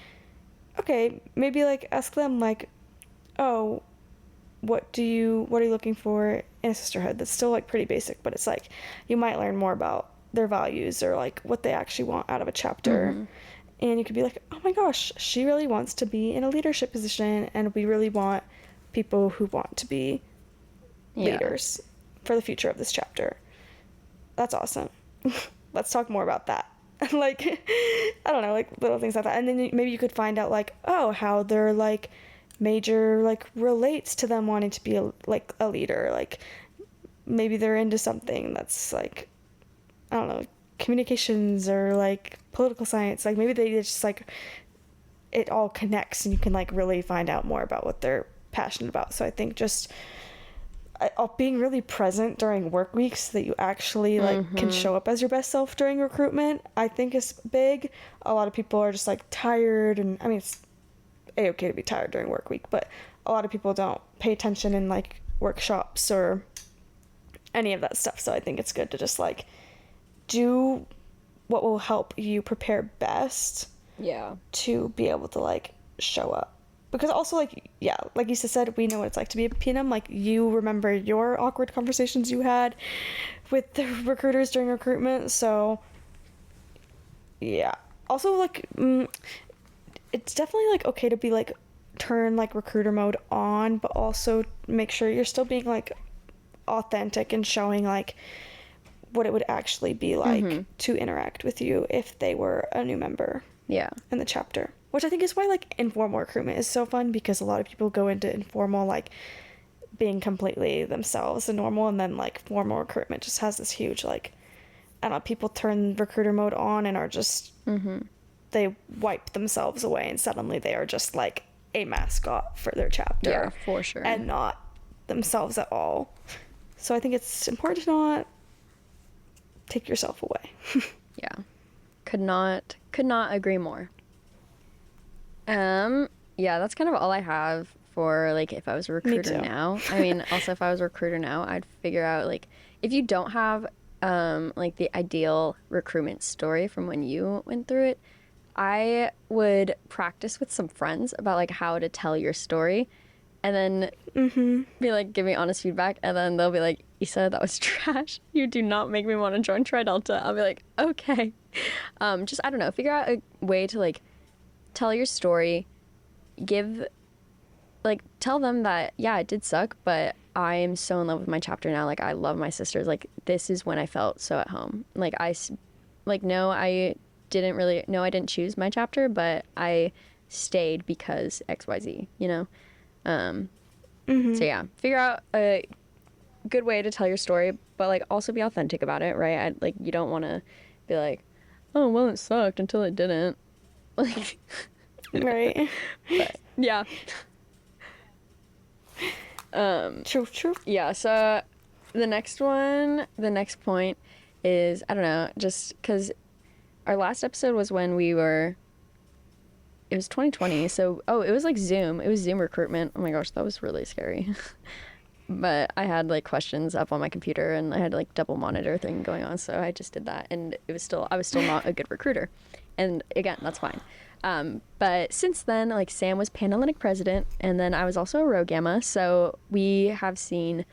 okay, maybe like ask them like, oh, what are you looking for in a sisterhood? That's still like pretty basic, but it's like you might learn more about their values or like what they actually want out of a chapter. And you could be like, oh my gosh, she really wants to be in a leadership position, and we really want people who want to be leaders for the future of this chapter. That's awesome. Let's talk more about that. Like, I don't know, like little things like that. And then maybe you could find out like, oh, how their like major like relates to them wanting to be a leader. Like, maybe they're into something that's like, I don't know, communications or like political science. Like, maybe they just like it all connects, and you can like really find out more about what they're passionate about. So I think just being really present during work weeks so that you actually like can show up as your best self during recruitment, I think is big. A lot of people are just like tired, and I mean, it's okay to be tired during work week, but a lot of people don't pay attention in like workshops or any of that stuff. So I think it's good to just like do what will help you prepare best to be able to like show up. Because also like, yeah, like Issa said, we know what it's like to be a PNM. Like, you remember your awkward conversations you had with the recruiters during recruitment. So yeah, also like it's definitely like okay to be like turn like recruiter mode on, but also make sure you're still being like authentic and showing like what it would actually be like to interact with you if they were a new member in the chapter. Which I think is why like informal recruitment is so fun, because a lot of people go into informal like being completely themselves and normal, and then like formal recruitment just has this huge like, I don't know, people turn recruiter mode on and are just they wipe themselves away, and suddenly they are just like a mascot for their chapter. Yeah, for sure. And not themselves at all. So I think it's important to not take yourself away. Yeah. Could not agree more. Yeah, that's kind of all I have for like if I was a recruiter now. I mean, also if I was a recruiter now, I'd figure out like if you don't have like the ideal recruitment story from when you went through it, I would practice with some friends about like how to tell your story, and then be like, give me honest feedback, and then they'll be like, Issa, that was trash. You do not make me want to join Tri Delta. I'll be like, okay. Just, I don't know, figure out a way to like tell your story, tell them that, yeah, it did suck, but I am so in love with my chapter now. Like, I love my sisters. Like, this is when I felt so at home. Like, I didn't choose my chapter, but I stayed because XYZ, you know? So yeah, figure out a good way to tell your story, but like also be authentic about it, right? Like you don't want to be like, oh well, it sucked until it didn't. Like, Right. but yeah. True. Yeah, so the next point is, I don't know, just because our last episode was when it was 2020, so, oh, it was like Zoom. It was Zoom recruitment. Oh my gosh, that was really scary. But I had like questions up on my computer and I had like double monitor thing going on, so I just did that, and I was still not a good recruiter. And again, that's fine. But since then, like Sam was Panhellenic president, and then I was also a Rho Gamma, so we have seen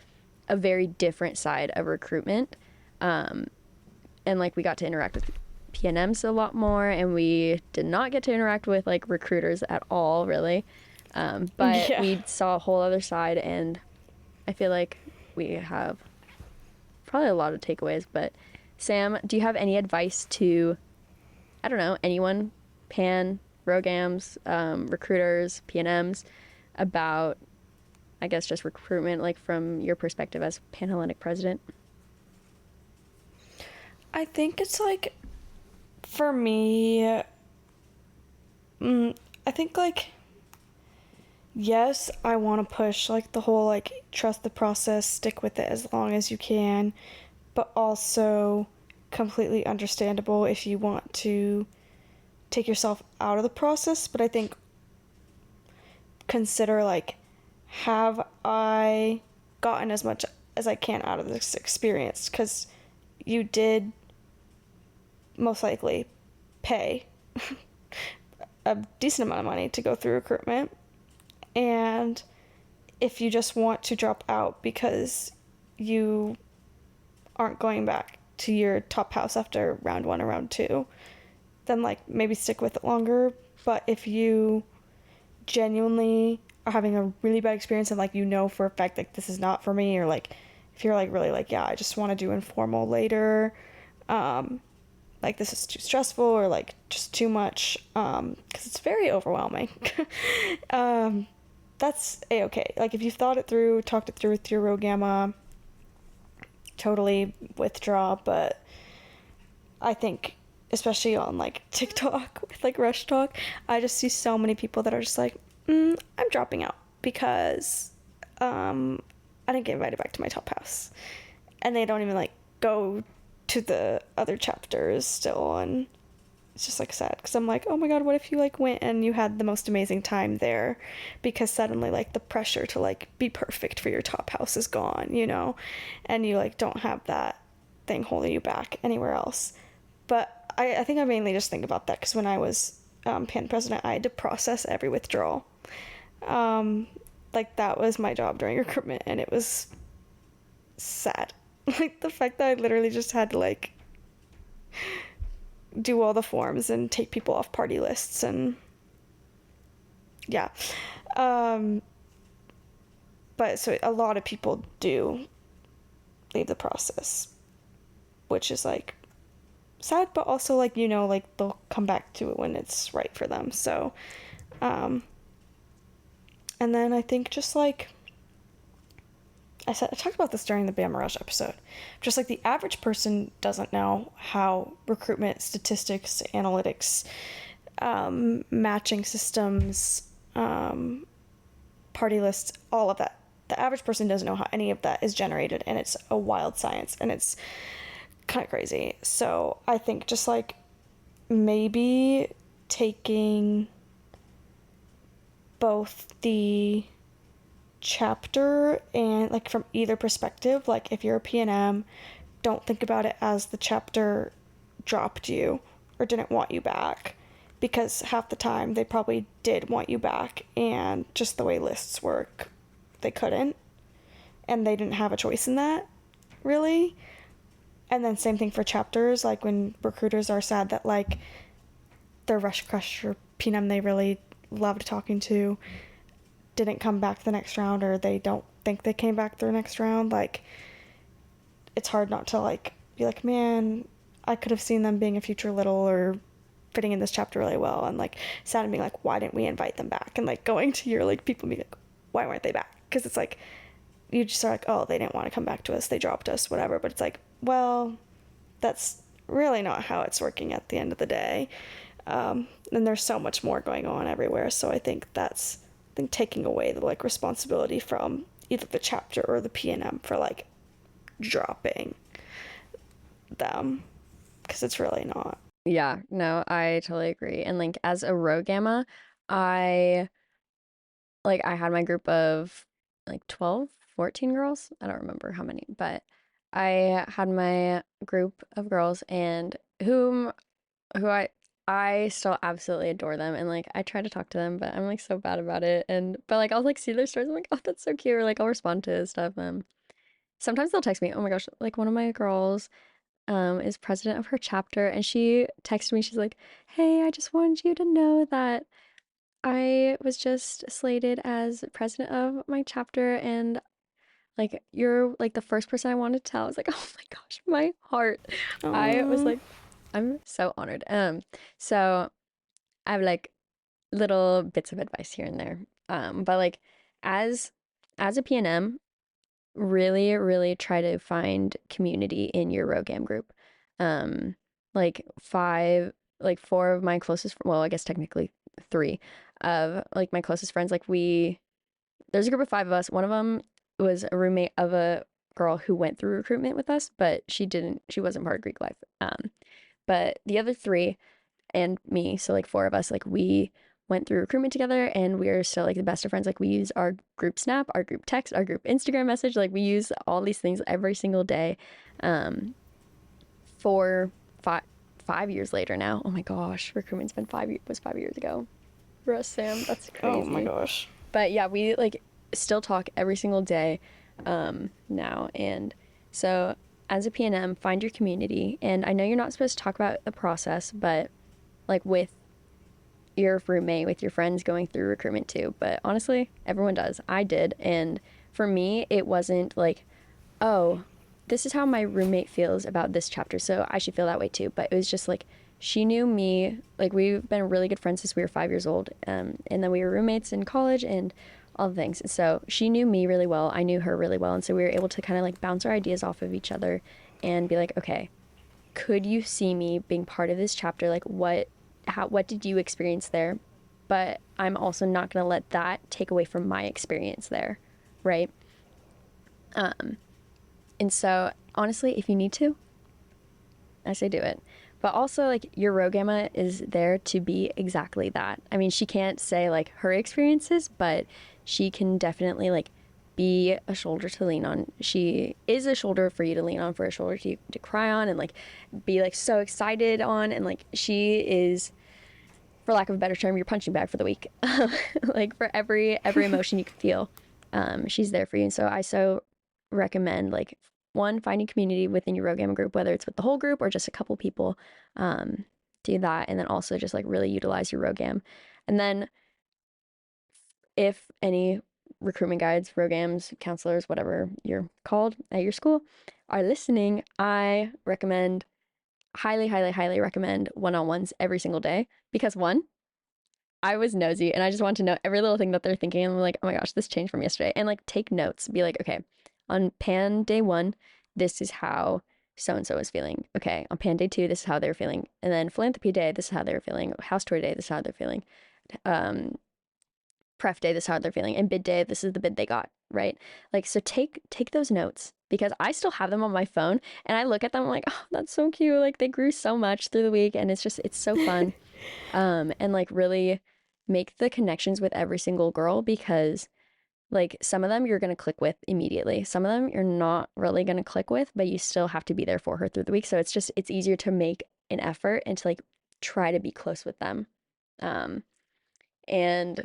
a very different side of recruitment. And like we got to interact with PNMs a lot more, and we did not get to interact with like recruiters at all, really. But Yeah. we saw a whole other side, and I feel like we have probably a lot of takeaways. But Sam, do you have any advice to, I don't know, anyone, Pan, Rogams, recruiters, PNMs, about, I guess, just recruitment, like from your perspective as Panhellenic president? I think it's like, for me, I think like, yes, I want to push like the whole like trust the process, stick with it as long as you can, but also completely understandable if you want to take yourself out of the process. But I think consider like, have I gotten as much as I can out of this experience? Because you did most likely pay a decent amount of money to go through recruitment. And if you just want to drop out because you aren't going back to your top house after round 1 or round 2, then like maybe stick with it longer. But if you genuinely are having a really bad experience and like you know for a fact like this is not for me, or like if you're like really like, yeah, I just want to do informal later, like this is too stressful or like just too much, because it's very overwhelming. That's a-okay. Like if you've thought it through, talked it through with your Rho Gamma, totally withdraw. But I think especially on like TikTok with like Rush Talk, I just see so many people that are just like, I'm dropping out because I didn't get invited back to my top house, and they don't even like go to the other chapters still. And it's just like sad, because I'm like, oh my god, what if you like went and you had the most amazing time there, because suddenly like the pressure to like be perfect for your top house is gone, you know, and you like don't have that thing holding you back anywhere else. But I think I mainly just think about that because when I was pan president, I had to process every withdrawal. Like that was my job during recruitment, and it was sad. Like the fact that I literally just had to like do all the forms and take people off party lists, and yeah. But so a lot of people do leave the process, which is like sad, but also like, you know, like they'll come back to it when it's right for them. So and then I think just like I talked about this during the Bama Rush episode. Just like the average person doesn't know how recruitment statistics, analytics, matching systems, party lists, all of that. The average person doesn't know how any of that is generated, and it's a wild science, and it's kind of crazy. So I think just like maybe taking both the chapter and like from either perspective, like if you're a PNM, don't think about it as the chapter dropped you or didn't want you back, because half the time they probably did want you back, and just the way lists work, they couldn't, and they didn't have a choice in that, really. And then same thing for chapters, like when recruiters are sad that like their rush crush or PNM they really loved talking to didn't come back the next round, or they don't think they came back the next round, like it's hard not to like be like, man, I could have seen them being a future little or fitting in this chapter really well, and like sad and being like, why didn't we invite them back, and like going to your like people and being like, why weren't they back? Because it's like you just are like, oh, they didn't want to come back to us, they dropped us, whatever. But it's like, well, that's really not how it's working at the end of the day. And there's so much more going on everywhere. So I think that's, taking away the like responsibility from either the chapter or the PNM for like dropping them, because it's really not. Yeah, no, I totally agree. And like as a Rho Gamma, I I had my group of like 12, 14 girls. I don't remember how many, but I had my group of girls and who I still absolutely adore them, and like I try to talk to them, but I'm like so bad about it. And but like I'll like see their stories, I'm like, oh, that's so cute, or like I'll respond to stuff. Sometimes they'll text me, oh my gosh, like one of my girls is president of her chapter, and she texted me, she's like, hey, I just wanted you to know that I was just slated as president of my chapter, and like you're like the first person I wanted to tell. I was like, oh my gosh, my heart. I was Oh, like, I'm so honored. So I have like little bits of advice here and there. But like as as a PNM, really, really try to find community in your RoGam group. Um, like four of my closest, well, I guess technically three of like my closest friends, there's a group of five of us. One of them was a roommate of a girl who went through recruitment with us, but she wasn't part of Greek life. But the other three and me, so like four of us, like we went through recruitment together and we are still like the best of friends. Like we use our group Snap, our group text, our group Instagram message. Like we use all these things every single day. Um, for 5 years later now. Oh my gosh, recruitment's been 5 years ago. For us, Sam, that's oh my crazy. gosh. But yeah, we like still talk every single day now. And so as a PNM, find your community. And I know you're not supposed to talk about the process, but like with your roommate, with your friends going through recruitment too. But honestly, everyone does. I did. And for me, it wasn't like, oh, this is how my roommate feels about this chapter, so I should feel that way too. But it was just like she knew me. Like we've been really good friends since we were 5 years old, and then we were roommates in college and all the things. So she knew me really well. I knew her really well, and so we were able to kind of like bounce our ideas off of each other and be like, okay, could you see me being part of this chapter? Like what did you experience there? But I'm also not going to let that take away from my experience there, right? And so, honestly, if you need to, I say do it. But also, like, your Rho Gamma is there to be exactly that. I mean, she can't say, like, her experiences, but she can definitely, like, be a shoulder to lean on. She is a shoulder for you to lean on, for a shoulder to cry on, and, like, be, like, so excited on. And, like, she is, for lack of a better term, your punching bag for the week. Like, for every emotion you can feel, she's there for you. And so I so recommend, like, one, finding community within your Rho Gamma group, whether it's with the whole group or just a couple people. Um, do that, and then also just like really utilize your RoGam. And then if any recruitment guides, RoGams, counselors, whatever you're called at your school, are listening, I recommend, highly, highly, highly recommend one-on-ones every single day, because one, I was nosy and I just want to know every little thing that they're thinking. And I'm like, oh my gosh, this changed from yesterday. And like take notes. Be like, okay, on Pan day one, this is how so and so is feeling. Okay, on Pan day two, this is how they're feeling. And then philanthropy day, this is how they're feeling. House tour day, this is how they're feeling. Um, Pref day, this is how they're feeling. And bid day, this is the bid they got, right? Like, so take those notes, because I still have them on my phone and I look at them, I'm like, oh, that's so cute. Like they grew so much through the week, and it's so fun. And like really make the connections with every single girl, because like some of them you're going to click with immediately. Some of them you're not really going to click with, but you still have to be there for her through the week. So it's easier to make an effort and to like try to be close with them. Um, and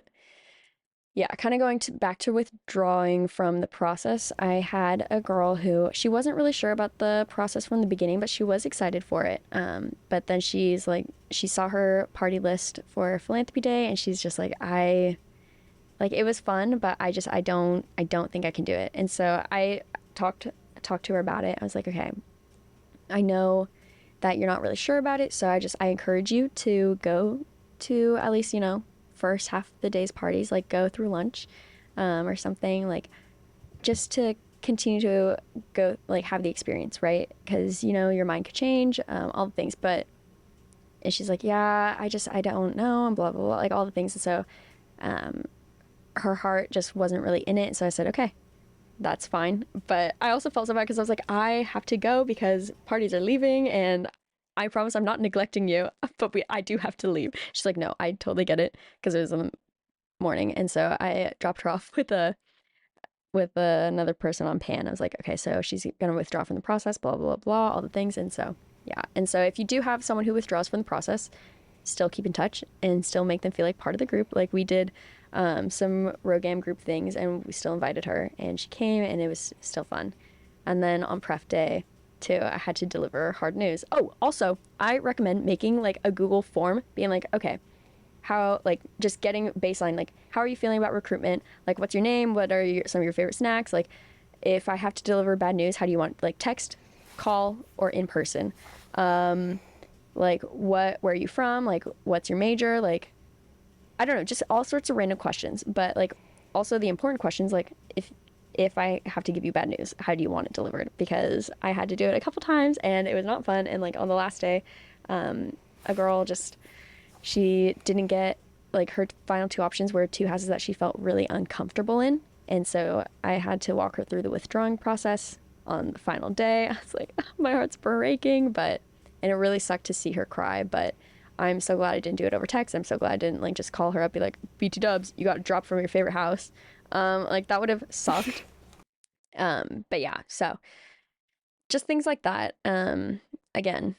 yeah, kind of going to back to withdrawing from the process. I had a girl who she wasn't really sure about the process from the beginning, but she was excited for it. But then she's like, she saw her party list for philanthropy day, and she's just like, I like it was fun, but I don't think I can do it. And so I talked to her about it. I was like, okay, I know that you're not really sure about it, so I encourage you to go to at least, first half of the day's parties, like go through lunch, or something, like just to continue to go like have the experience, right? Because you know your mind could change, all the things. But and she's like, yeah, I don't know, and blah blah blah, like all the things. And so her heart just wasn't really in it. So I said, okay, that's fine. But I also felt so bad because I was like, I have to go because parties are leaving, and I promise I'm not neglecting you, but I do have to leave. She's like, no, I totally get it because it was in the morning, and so I dropped her off with another person on Pan. I was like, okay, so she's gonna withdraw from the process, blah blah blah, all the things, and so yeah, and so if you do have someone who withdraws from the process, still keep in touch and still make them feel like part of the group. Like we did some Rho Gamma group things, and we still invited her, and she came, and it was still fun. And then on pref day too, I had to deliver hard news. Oh, also, I recommend making like a Google form, being like, okay, how, like, just getting baseline, like, how are you feeling about recruitment? Like, what's your name? What are some of your favorite snacks? Like, if I have to deliver bad news, how do you want, like, text, call, or in person? Like, where are you from? Like, what's your major? Like, I don't know, just all sorts of random questions. But like, also the important questions, like, if I have to give you bad news, how do you want it delivered? Because I had to do it a couple times, and it was not fun. And like on the last day, a girl just, she didn't get, like, her final two options were two houses that she felt really uncomfortable in. And so I had to walk her through the withdrawing process on the final day. I was like, my heart's breaking, but, and it really sucked to see her cry, but I'm so glad I didn't do it over text. I'm so glad I didn't like just call her up, be like, BT dubs, you got dropped from your favorite house. Like that would have sucked. But yeah, so just things like that. Again,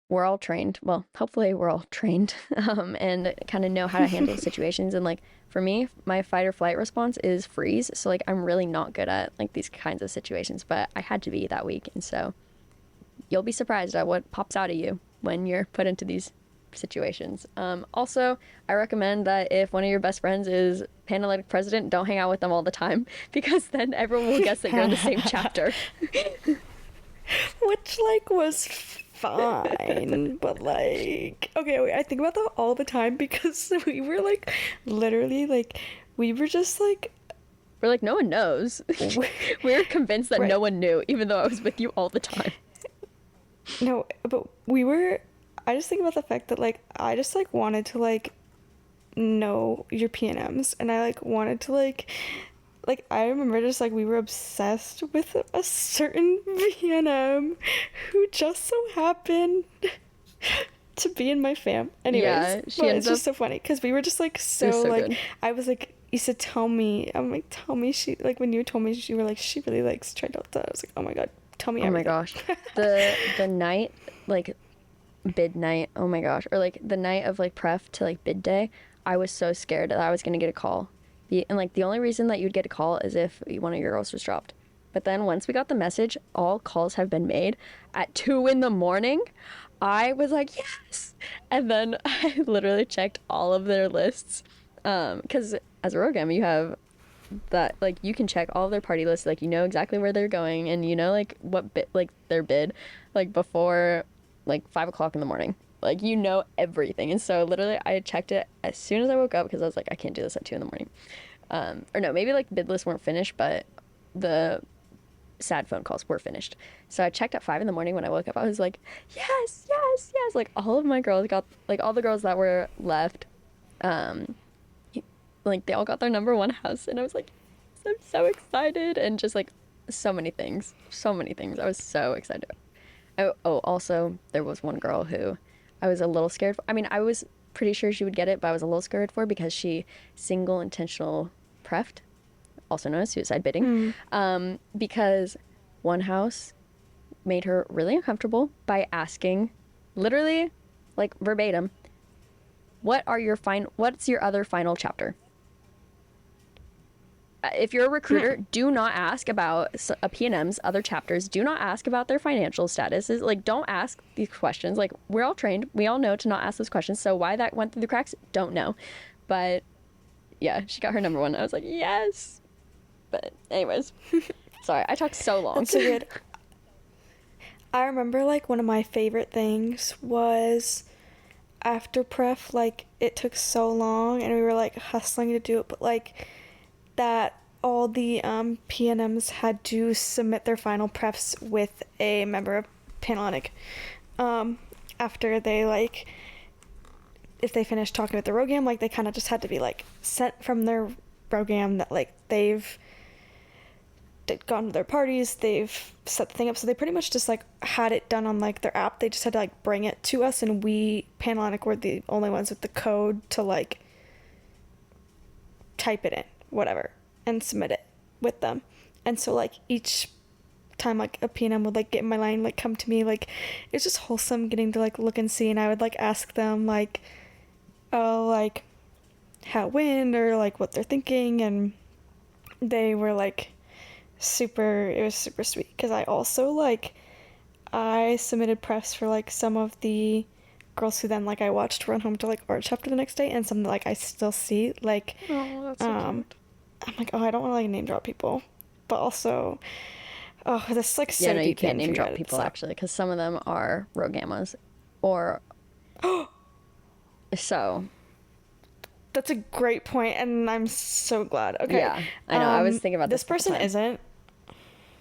we're all trained. Well, hopefully we're all trained, and kind of know how to handle situations. And like for me, my fight or flight response is freeze. So like I'm really not good at like these kinds of situations, but I had to be that week. And so you'll be surprised at what pops out of you when you're put into these situations. Also, I recommend that if one of your best friends is Panhellenic president, don't hang out with them all the time because then everyone will guess that you're in the same chapter. Which like was fine, but like okay, wait, I think about that all the time because we were like literally like we were just like We're like, no one knows. We were convinced that right. no one knew, even though I was with you all the time. No, but we were. I just think about the fact that like I just like wanted to like know your PNMs, and I like wanted to like I remember just like we were obsessed with a certain PNM who just so happened to be in my fam. Anyways, Yeah, she but ends it's up. just so funny because we were just like It was so so like good. I was like you said tell me. I'm like tell me she like when you told me you were like she really likes Tridelta. I was like oh my god tell me Oh my everything. gosh, the night, like, bid night. Oh my gosh, or like the night of like pref to like bid day. I was so scared that I was gonna get a call. And like the only reason that you'd get a call is if one of your girls was dropped. But then once we got the message, all calls have been made at 2 in the morning. I was like, yes. And then I literally checked all of their lists. Because as a Rho Gamma, you have that, like, you can check all of their party lists, like, you know exactly where they're going, and you know like what bit, like, their bid, like, before like 5 o'clock in the morning. Like, you know everything. And so literally I checked it as soon as I woke up because I was like, I can't do this at 2 in the morning. Or no, maybe like bid lists weren't finished, but the sad phone calls were finished. So I checked at 5 in the morning when I woke up. I was like, yes, yes, yes. Like all of my girls got, like all the girls that were left, um, like they all got their number one house. And I was like, I'm so excited. And just like so many things, so many things. I was so excited. Oh, also, there was one girl who I was a little scared for. I mean, I was pretty sure she would get it, but I was a little scared for because she single intentional prefed, also known as suicide bidding, Mm. because one house made her really uncomfortable by asking, literally, like verbatim, what's your other final chapter? If you're a recruiter, do not ask about a PNM's other chapters. Do not ask about their financial statuses. Like, don't ask these questions. Like, we're all trained. We all know to not ask those questions. So why that went through the cracks, don't know. But yeah, she got her number one. I was like, yes. But anyways, sorry, I talked so long. That's so good. I remember like one of my favorite things was after pref, like it took so long and we were like hustling to do it, but like that all the PNMs had to submit their final prefs with a member of Panhellenic. After they, like, if they finished talking with the Rho Gamma, like, they kind of just had to be, like, sent from their Rho Gamma that, like, they've gone to their parties, they've set the thing up, so they pretty much just, like, had it done on, like, their app. They just had to, like, bring it to us, and we, Panhellenic, were the only ones with the code to, like, type it in, whatever, and submit it with them. And so, like, each time, like, a PNM would, like, get in my line, like, come to me, like, it was just wholesome getting to, like, look and see, and I would, like, ask them, like, oh, like, how it went, or, like, what they're thinking, and they were, like, it was super sweet, because I also, like, I submitted press for, like, some of the girls who then, like, I watched run home to, like, art chapter the next day, and some that, like, I still see, like, Oh, that's so cute. I'm like, oh, I don't want to, like, name drop people, but also, oh, this is, like, so Yeah, no, you deep can't in name for drop you, people, so. actually, because some of them are Rho Gammas. Or... So... That's a great point, and I'm so glad. Okay. Yeah, I know. I was thinking about this this the whole person time. isn't.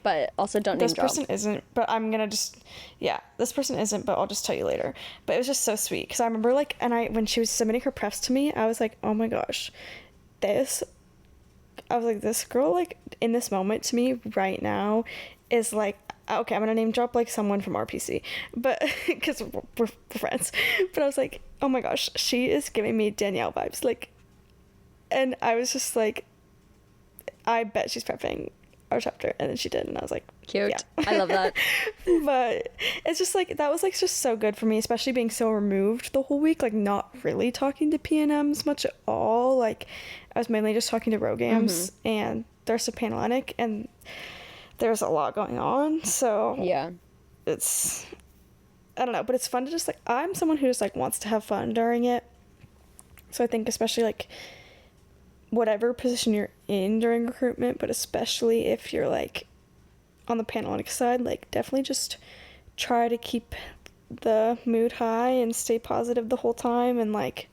But also don't name This drop. person isn't, but I'm gonna just, yeah, this person isn't, but I'll just tell you later. But it was just so sweet, because I remember, like, when she was submitting her prefs to me, I was like, oh my gosh, this girl, like, in this moment to me right now is, like, okay, I'm gonna name drop, like, someone from RPC, but, because we're friends, but I was like, oh my gosh, she is giving me Danielle vibes, like, and I was just like, I bet she's prepping our chapter, and then she did, and I was like, Cute. yeah. I love that. But it's just, like, that was, like, just so good for me, especially being so removed the whole week, like, not really talking to PNMs much at all. Like, I was mainly just talking to Rho Gams and there's a Panhellenic, and there's a lot going on, so Yeah. it's, I don't know, but it's fun to just, like, I'm someone who just, like, wants to have fun during it, so I think especially, like, whatever position you're in during recruitment, but especially if you're, like, on the Panhellenic side, like, definitely just try to keep the mood high and stay positive the whole time, and, like,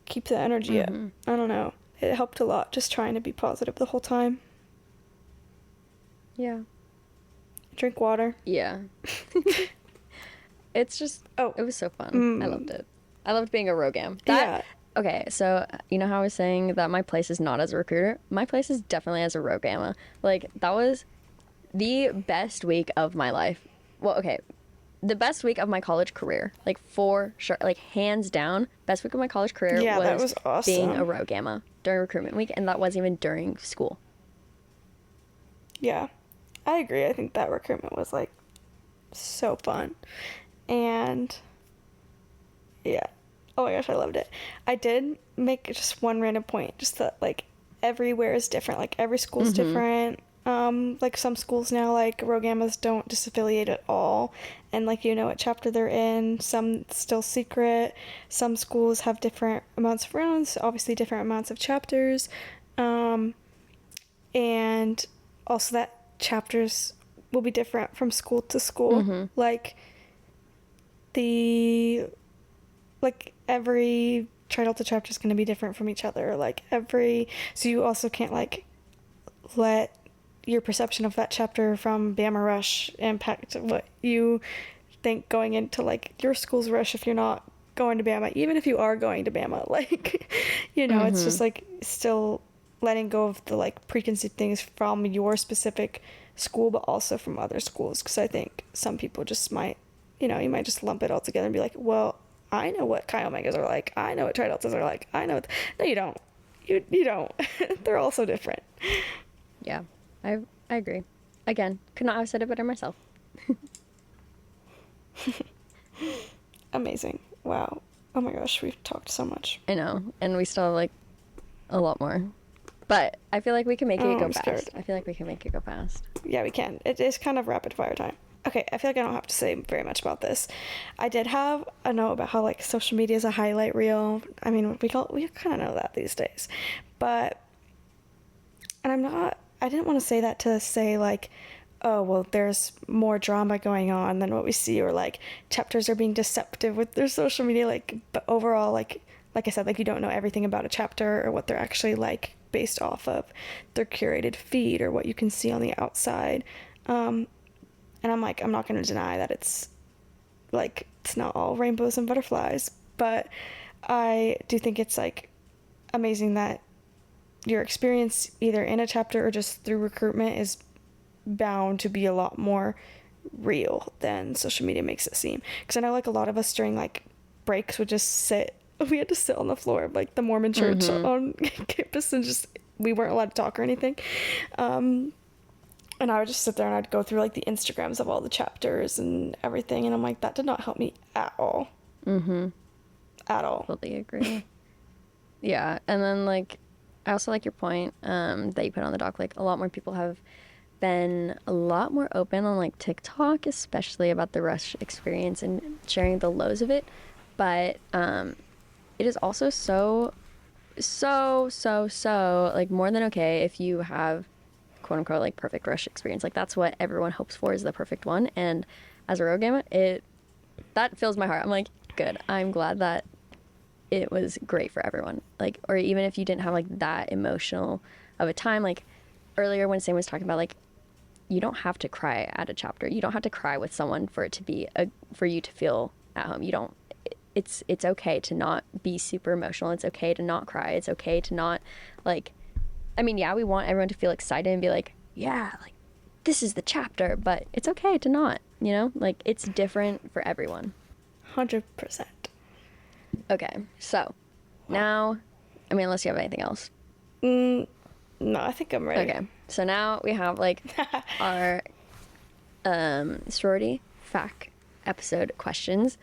keep the energy up. I don't know, it helped a lot just trying to be positive the whole time. Yeah. Drink water. Yeah. It's just, Oh. it was so fun. I loved it. I loved being a Rho Gam. Yeah. Okay, so you know how I was saying that my place is not as a recruiter? My place is definitely as a Rho Gamma. Like, that was the best week of my life. Well, okay, the best week of my college career. Like, for sure. Like, hands down, best week of my college career that was awesome. Being a Rho Gamma during recruitment week, and that wasn't even during school. Yeah, I agree. I think that recruitment was, like, so fun. And, yeah. Oh my gosh, I loved it. I did make just one random point, just that, like, everywhere is different. Like, every school's different. Like, some schools now, like, Rho Gammas don't disaffiliate at all. And, like, you know what chapter they're in. Some still secret. Some schools have different amounts of rounds, obviously different amounts of chapters. And also that chapters will be different from school to school. Like, every Tri Delta chapter is going to be different from each other. Like, so you also can't, like, let your perception of that chapter from Bama Rush impact what you think going into, like, your school's Rush if you're not going to Bama, even if you are going to Bama. Like, you know, it's just, like, still letting go of the, like, preconceived things from your specific school, but also from other schools, because I think some people just might, you know, you might just lump it all together and be like, well, I know what Chi Omegas are like. I know what Tri Deltas are like. I know no, you don't. You don't. They're all so different. Yeah, I agree. Again, could not have said it better myself. Amazing. Wow. Oh my gosh, we've talked so much. I know, and we still have, like, a lot more. But I feel like we can make it go fast. I feel like we can make it go fast. Yeah, we can. It is kind of rapid fire time. Okay, I feel like I don't have to say very much about this. I did have a note about how, like, social media is a highlight reel. I mean, we kind of know that these days. But, and I didn't want to say that to say, like, oh, well, there's more drama going on than what we see, or, like, chapters are being deceptive with their social media, like, but overall, like I said, like, you don't know everything about a chapter or what they're actually, like, based off of their curated feed or what you can see on the outside. And I'm like, I'm not going to deny that it's like, it's not all rainbows and butterflies, but I do think it's like amazing that your experience either in a chapter or just through recruitment is bound to be a lot more real than social media makes it seem. Because I know like a lot of us during like breaks would just sit, we had to sit on the floor of like the Mormon church on campus, and just, we weren't allowed to talk or anything. And I would just sit there and I'd go through like the Instagrams of all the chapters and everything, and I'm like, that did not help me at all. At all. Totally agree. Yeah, and then like I also like your point that you put on the doc. Like a lot more people have been a lot more open on like TikTok, especially about the rush experience and sharing the lows of it. But it is also so like more than okay if you have quote unquote like perfect rush experience. Like that's what everyone hopes for, is the perfect one. And as a Rho Gamma, that fills my heart. I'm like, good. I'm glad that it was great for everyone. Like, or even if you didn't have like that emotional of a time, like earlier when Sam was talking about like, you don't have to cry at a chapter. You don't have to cry with someone for it to be for you to feel at home. You don't, it's okay to not be super emotional. It's okay to not cry. It's okay to not like, I mean, yeah, we want everyone to feel excited and be like, yeah, like this is the chapter, but it's okay to not, you know, like it's different for everyone. 100%. Okay. So now, I mean, unless you have anything else. No, I think I'm ready. Okay. So now we have like our sorority fact episode questions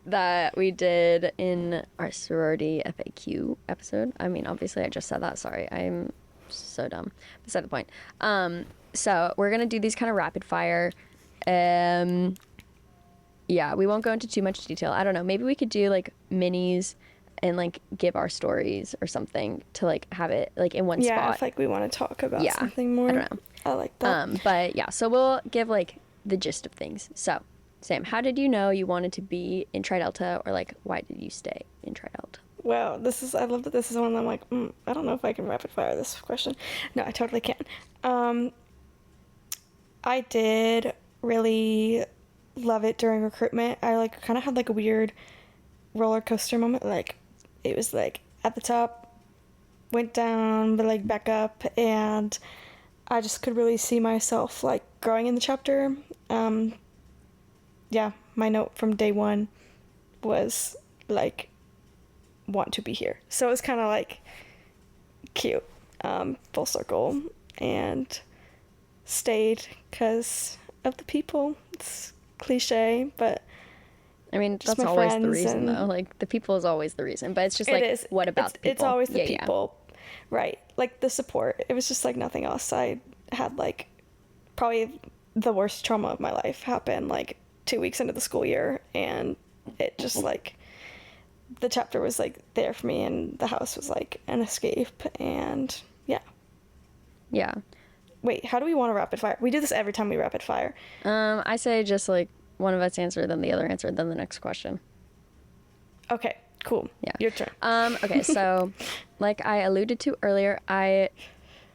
that we did in our sorority FAQ episode. I mean, obviously I just said that. Sorry. I'm so dumb. Beside the point. So we're going to do these kind of rapid fire. Yeah, we won't go into too much detail. I don't know. Maybe we could do like minis and like give our stories or something to like have it like in one spot. Yeah, if like we want to talk about something more. I don't know. I like that. But yeah, so we'll give like the gist of things. So, Sam, how did you know you wanted to be in Tri Delta, or like why did you stay in Tri Delta? Wow, I love that this is one I'm like, I don't know if I can rapid fire this question. No, I totally can. I did really love it during recruitment. I like kind of had like a weird roller coaster moment. Like it was like at the top, went down, but like back up, and I just could really see myself like growing in the chapter. Yeah, my note from day one was like, want to be here. So it was kind of like cute, full circle, and stayed because of the people. It's cliche, but I mean, that's always the reason though. Like the people is always the reason, but it's just like, what about the people? It's always the people, right? Like the support. It was just like nothing else. I had like probably the worst trauma of my life happen like 2 weeks into the school year, and it just like the chapter was like there for me, and the house was like an escape. And yeah. Wait, how do we want to rapid fire? We do this every time we rapid fire. I say just like one of us answer, then the other answer, then the next question. Okay, cool. Yeah. Your turn. Okay, so like I alluded to earlier, I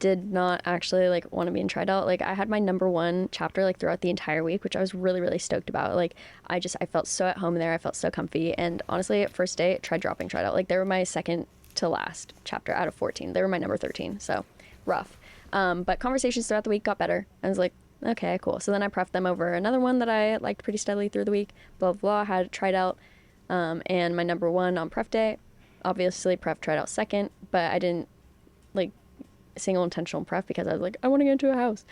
did not actually like want to be in Tri Delt. Like I had my number one chapter like throughout the entire week, which I was really, really stoked about. Like I felt so at home there. I felt so comfy. And honestly, first day, I tried dropping Tri Delt. Like they were my second to last chapter out of 14. They were my number 13. So rough. But conversations throughout the week got better. I was like, okay, cool. So then I prefed them over another one that I liked pretty steadily through the week. Blah, blah, blah. Had Tri Delt. And my number one on pref day, obviously pref Tri Delt second, but I didn't like single intentional pref because I was like, I want to get into a house.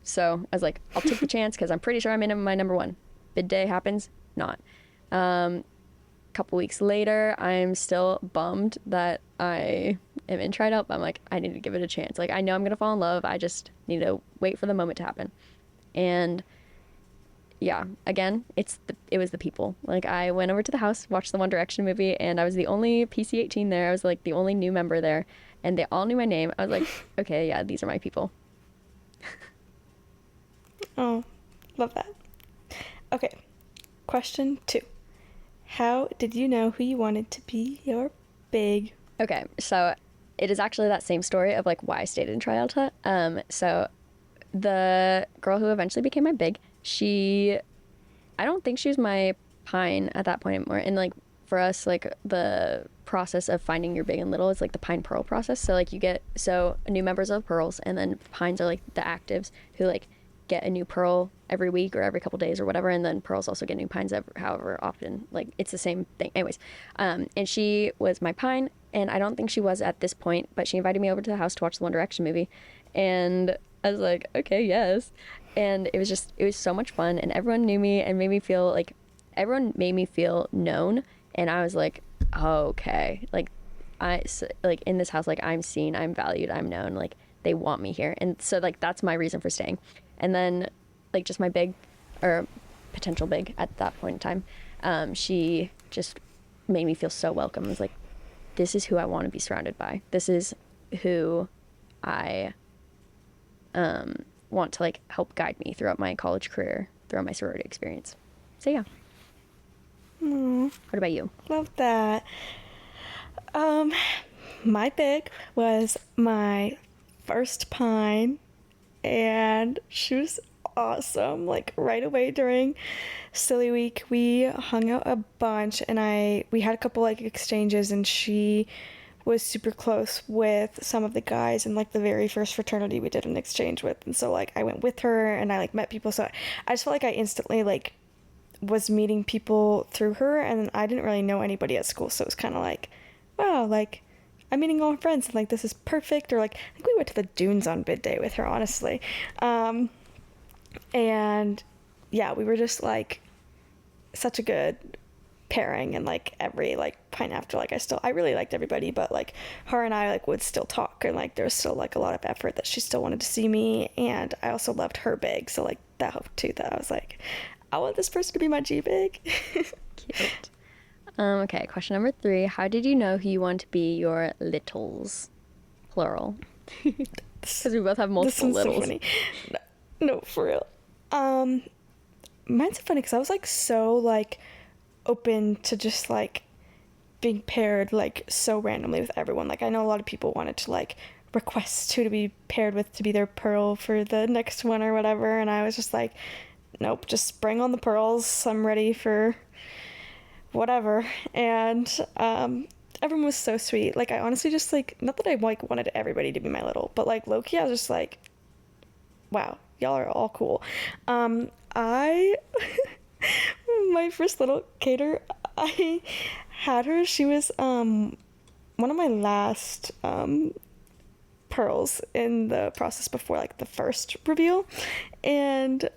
So I was like, I'll take the chance because I'm pretty sure I'm in my number one. Bid day happens, not. Couple weeks later, I'm still bummed that I am in Tri Delt, but I'm like, I need to give it a chance. Like I know I'm gonna fall in love. I just need to wait for the moment to happen. And yeah, again, it was the people. Like I went over to the house, watched the One Direction movie, and I was the only PC-18 there. I was like the only new member there, and they all knew my name. I was like, okay, yeah, these are my people. Oh, love that. Okay, question 2. How did you know who you wanted to be your big Okay, so it is actually that same story of like why I stayed in Tri Alta. So the girl who eventually became my big, I don't think she was my pine at that point anymore. And like for us, like the process of finding your big and little is like the pine pearl process. So like you get new members of pearls, and then pines are like the actives who like get a new pearl every week or every couple days or whatever, and then pearls also get new pines however often. Like it's the same thing. Anyways, and she was my pine, and I don't think she was at this point, but she invited me over to the house to watch the One Direction movie, and I was like, okay, yes. And it was so much fun, and everyone knew me and everyone made me feel known, and I was like, okay, like like in this house, like I'm seen, I'm valued, I'm known, like they want me here, and so like that's my reason for staying. And then like just my big or potential big at that point in time, she just made me feel so welcome. It was like, this is who I want to be surrounded by. This is who I want to like help guide me throughout my college career, throughout my sorority experience. So yeah. What about you? Love that. My big was my first pine, and she was awesome. Like right away during Silly Week, we hung out a bunch, and we had a couple like exchanges, and she was super close with some of the guys in like the very first fraternity we did an exchange with, and so like I went with her and I like met people, so I just felt like I instantly like was meeting people through her, and I didn't really know anybody at school, so it was kind of like, wow, like I'm meeting all my friends, and like this is perfect. Or like I think we went to the dunes on bid day with her, honestly. And yeah, we were just such a good pairing, and like every like pint after, like I really liked everybody, but like her and I like would still talk, and like there was still like a lot of effort that she still wanted to see me, and I also loved her big, so like that helped too, that I was like, I want this person to be my G big. Cute. Okay, question number 3. How did you know who you want to be your littles? Plural. Because we both have multiple littles. So funny. No, for real. Mine's so funny because I was like so like open to just like being paired like so randomly with everyone. Like I know a lot of people wanted to like request who to be paired with to be their pearl for the next one or whatever, and I was just like, nope, just bring on the pearls. I'm ready for whatever. And everyone was so sweet. Like I honestly just like, not that I like wanted everybody to be my little, but like low-key I was just like, wow, y'all are all cool. I my first little cater, I had her, she was one of my last pearls in the process before like the first reveal, and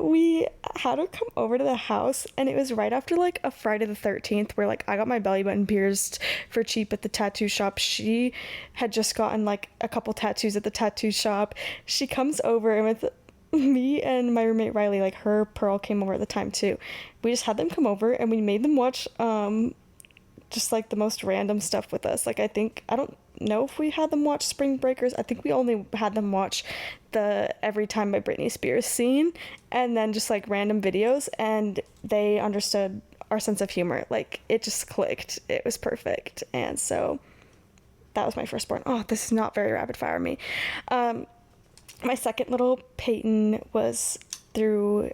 we had her come over to the house, and it was right after like a Friday the 13th where like I got my belly button pierced for cheap at the tattoo shop. She had just gotten like a couple tattoos at the tattoo shop. She comes over, and with me and my roommate Riley, like her pearl came over at the time too. We just had them come over, and we made them watch just like the most random stuff with us. Like I don't know if we had them watch Spring Breakers. I think we only had them watch the Every Time by Britney Spears scene, and then just like random videos, and they understood our sense of humor. Like it just clicked. It was perfect. And so that was my firstborn. Oh, this is not very rapid fire me. My second little Peyton was through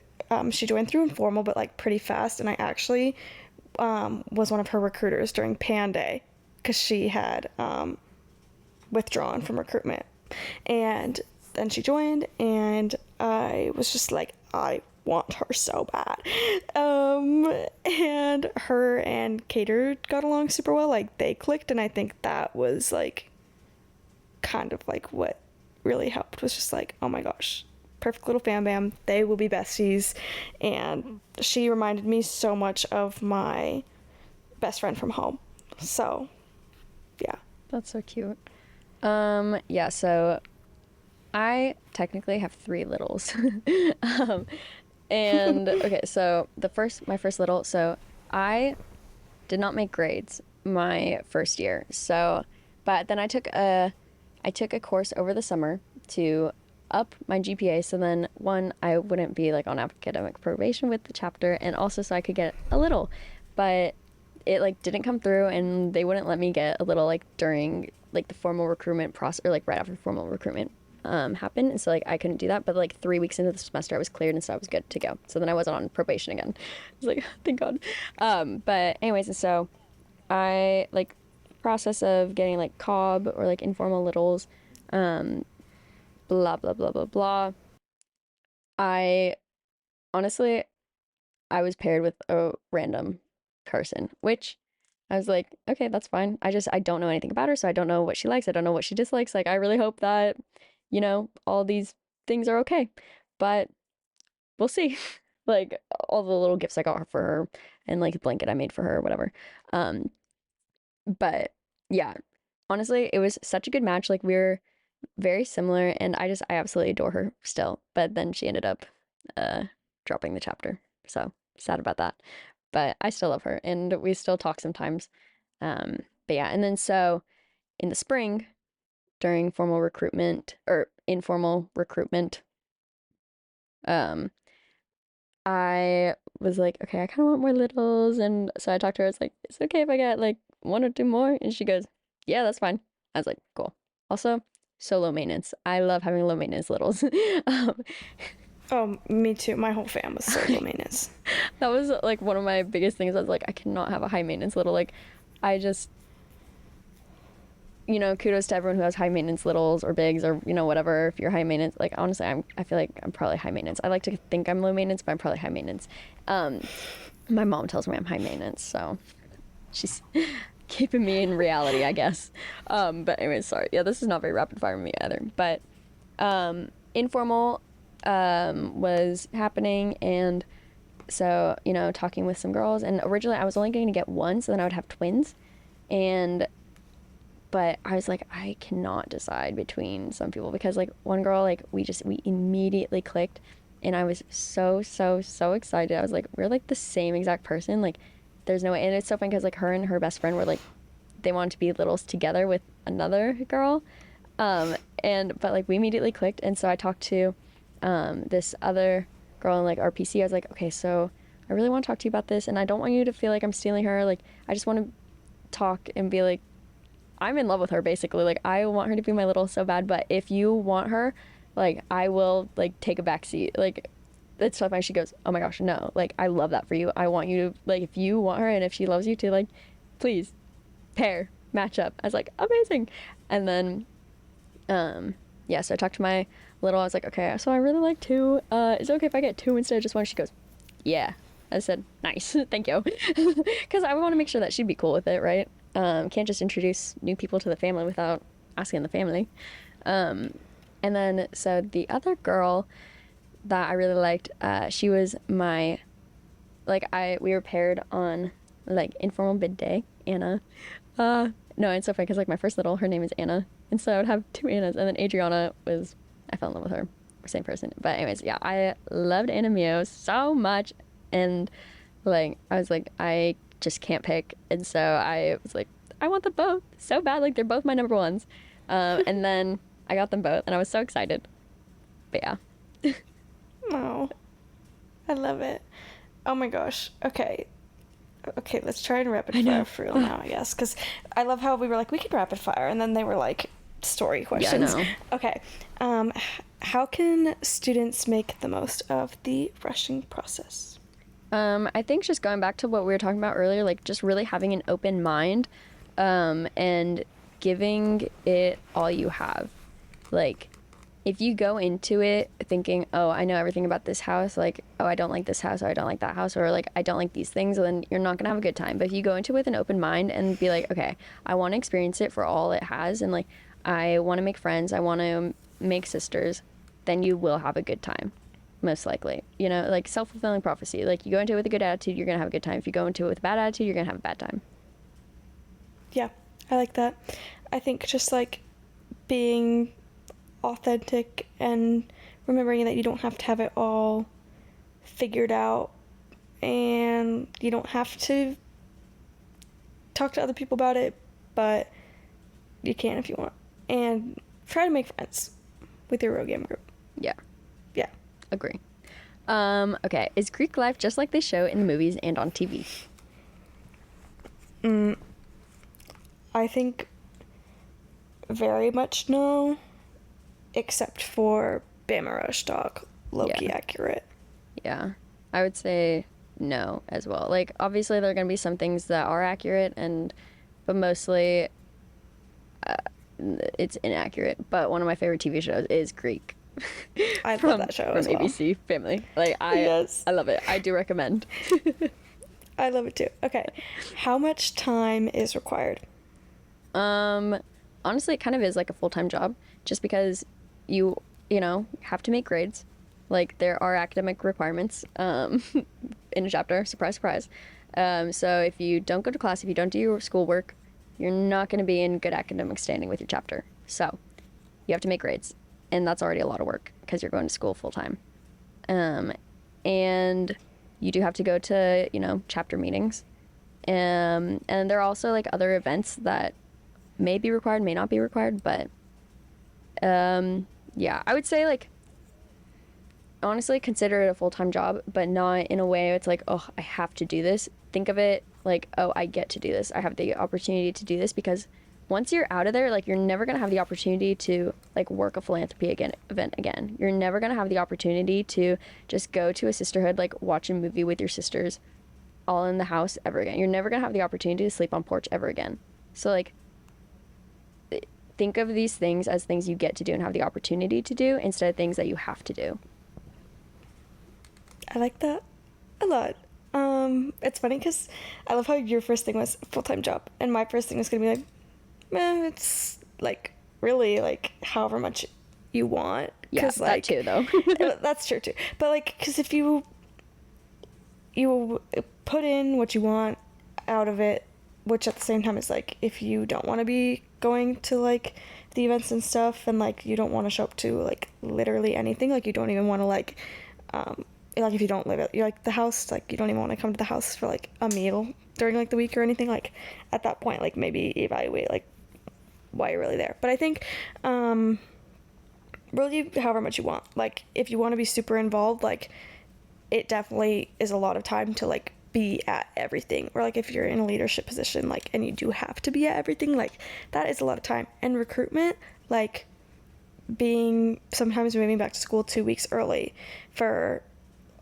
she joined through informal, but like pretty fast, and I actually was one of her recruiters during Pan Day because she had withdrawn from recruitment, and then she joined, and I was just like, I want her so bad. And her and Cater got along super well, like they clicked, and I think that was like kind of like what really helped, was just like, oh my gosh, perfect little fam bam, they will be besties. And she reminded me so much of my best friend from home, so yeah. That's so cute. Yeah, so I technically have 3 littles. And okay, so my first little, so I did not make grades my first year. So, but then I took a course over the summer to up my GPA, so then one, I wouldn't be like on academic probation with the chapter, and also so I could get a little. But it like didn't come through, and they wouldn't let me get a little like during like the formal recruitment process, or like right after formal recruitment happened. And so like I couldn't do that, but like 3 weeks into the semester I was cleared, and so I was good to go. So then I wasn't on probation again. I was like, thank God. But anyways, and so I like process of getting like cob or like informal littles, um, blah blah blah blah blah. I honestly, I was paired with a random person, which I was like, okay, that's fine. I don't know anything about her, so I don't know what she likes. I don't know what she dislikes. Like, I really hope that, all these things are okay. But we'll see. Like, all the little gifts I got her for her, and like the blanket I made for her or whatever. Um, but yeah, honestly, it was such a good match. Like, we were very similar, and I absolutely adore her still. But then she ended up uh dropping the chapter. So sad about that. But I still love her, and we still talk sometimes. But yeah, and then so in the spring, during formal recruitment or informal recruitment, um, I was like, okay, I kind of want more littles. And so I talked to her. I was like, it's okay if I get like one or two more. And she goes, yeah, that's fine. I was like, cool. Also, so low maintenance. I love having low maintenance littles. um, Oh, me too. My whole fam was so low maintenance. that was like one of my biggest things. I was like, I cannot have a high maintenance little. Like, I just, kudos to everyone who has high maintenance littles or bigs or, whatever. If you're high maintenance, like honestly, I feel like I'm probably high maintenance. I like to think I'm low maintenance, but I'm probably high maintenance. Um, my mom tells me I'm high maintenance, so she's keeping me in reality, I guess. But anyways, sorry. Yeah, this is not very rapid fire for me either. But informal was happening, and so, talking with some girls. And originally I was only going to get one, so then I would have twins. And but I was like, I cannot decide between some people, because like one girl, like we immediately clicked, and I was so so so excited. I was like, we're like the same exact person. Like, there's no way. And it's so funny because like her and her best friend were like, they wanted to be littles together with another girl, and but like we immediately clicked. And so I talked to this other girl in like RPC. I was like, okay, so I really want to talk to you about this, and I don't want you to feel like I'm stealing her. Like, I just want to talk and be like, I'm in love with her basically. Like, I want her to be my little so bad, but if you want her, like, I will like take a back seat. Like, it's so funny. She goes, oh my gosh, no. Like, I love that for you. I want you to, like, if you want her and if she loves you to, like, please pair, match up. I was like, amazing. And then yeah, so I talked to my little, I was like, okay, so I really like two. Is it okay if I get two instead of just one? She goes, yeah. I said, nice, thank you. Because I want to make sure that she'd be cool with it, right? Can't just introduce new people to the family without asking the family. And then, so the other girl that I really liked, she was my, we were paired on, like, informal bid day, Anna. No, it's so funny because, like, my first little, her name is Anna. And so I would have two Annas. And then Adriana was, I fell in love with her. Same person. But anyways, yeah, I loved Anna Mio so much. And, like, I was like, I just can't pick. And so I was like, I want them both so bad. Like, they're both my number ones. And then I got them both, and I was so excited. But yeah. Oh, I love it. Oh my gosh. Okay. Okay, let's try and rapid fire for real now, I guess. Because I love how we were like, we can rapid fire. And then they were like, story questions. Yeah, I know. Okay. How can students make the most of the rushing process? I think just going back to what we were talking about earlier, like just really having an open mind, and giving it all you have. Like, if you go into it thinking, oh, I know everything about this house, like, oh, I don't like this house, or I don't like that house, or like, I don't like these things, then you're not gonna have a good time. But if you go into it with an open mind and be like, okay, I want to experience it for all it has, and like, I want to make friends, I want to make sisters, then you will have a good time. Most likely, like self-fulfilling prophecy. Like, you go into it with a good attitude, you're gonna have a good time. If you go into it with a bad attitude, you're gonna have a bad time. Yeah, I like that. I think just like being authentic and remembering that you don't have to have it all figured out, and you don't have to talk to other people about it, but you can if you want. And try to make friends with your Rho Gamma group. Yeah. Yeah. Agree. Okay, is Greek life just like they show in the movies and on TV? I think very much no, except for Bama Rush Dog. Low-key Yeah. accurate. Yeah. I would say no as well. Like, obviously, there are going to be some things that are accurate, but mostly it's inaccurate. But one of my favorite TV shows is Greek I love from that show from as well. ABC Family. Like, Yes. I love it. I do recommend. I love it too. Okay. How much time is required? Um, Honestly, it kind of is like a full-time job just because you, have to make grades. Like there are academic requirements in a chapter, surprise, surprise. So if you don't go to class, if you don't do your schoolwork, you're not going to be in good academic standing with your chapter. So you have to make grades, and that's already a lot of work because you're going to school full time. And you do have to go to, chapter meetings. And there are also like other events that may be required, may not be required, but yeah, I would say like honestly consider it a full-time job, but not in a way it's like, oh, I have to do this. Think of it like, oh, I get to do this. I have the opportunity to do this because once you're out of there, like you're never going to have the opportunity to like work a philanthropy event again. You're never going to have the opportunity to just go to a sisterhood, like watch a movie with your sisters all in the house ever again. You're never going to have the opportunity to sleep on porch ever again. So like think of these things as things you get to do and have the opportunity to do instead of things that you have to do. I like that a lot. It's funny because I love how your first thing was full-time job, and my first thing was gonna be like, it's like really like however much you want. Yeah, like, that too, though. That's true too. But like, because if you put in what you want out of it, which at the same time is like, if you don't want to be going to like the events and stuff, and like you don't want to show up to like literally anything, like you don't even want to like if you don't live at like the house, like you don't even want to come to the house for like a meal during like the week or anything, like at that point like maybe evaluate like why you're really there. But I think really however much you want, like if you want to be super involved, like it definitely is a lot of time to like be at everything, or like if you're in a leadership position, like and you do have to be at everything, like that is a lot of time. And recruitment, like being sometimes moving back to school 2 weeks early for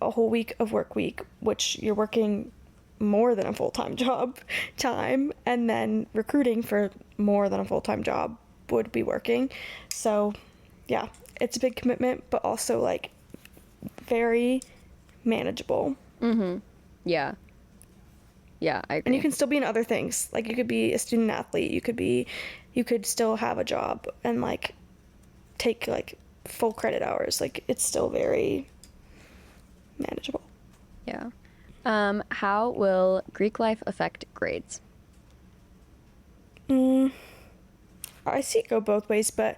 a whole week of work week, which you're working more than a full-time job time, and then recruiting for more than a full-time job would be working. So yeah, it's a big commitment, but also like very manageable. Yeah. Yeah, I agree. And you can still be in other things. Like you could be a student athlete, you could still have a job and like take like full credit hours. Like it's still very manageable. Yeah. How will Greek life affect grades? I see it go both ways, but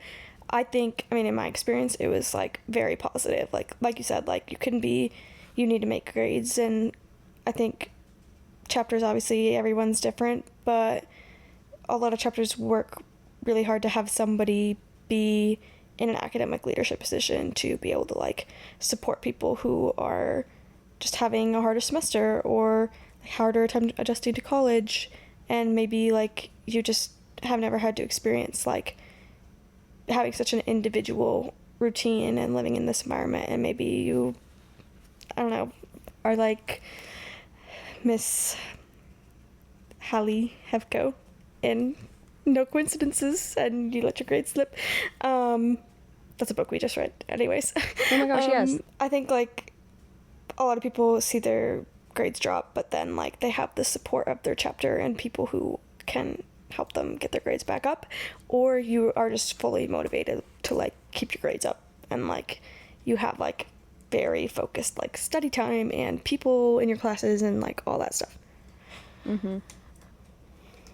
I think, I mean, in my experience, it was like very positive. Like you said, like you need to make grades, and I think chapters, obviously everyone's different, but a lot of chapters work really hard to have somebody be in an academic leadership position to be able to like support people who are just having a harder semester or harder time adjusting to college, and maybe like you just have never had to experience like having such an individual routine and living in this environment, and maybe you, I don't know, are like Miss Hallie Hefko in No Coincidences, and you let your grades slip. That's a book we just read. Anyways. Oh my gosh, yes. I think like a lot of people see their grades drop, but then like they have the support of their chapter and people who can help them get their grades back up, or you are just fully motivated to like keep your grades up, and like you have like very focused like study time and people in your classes and like all that stuff.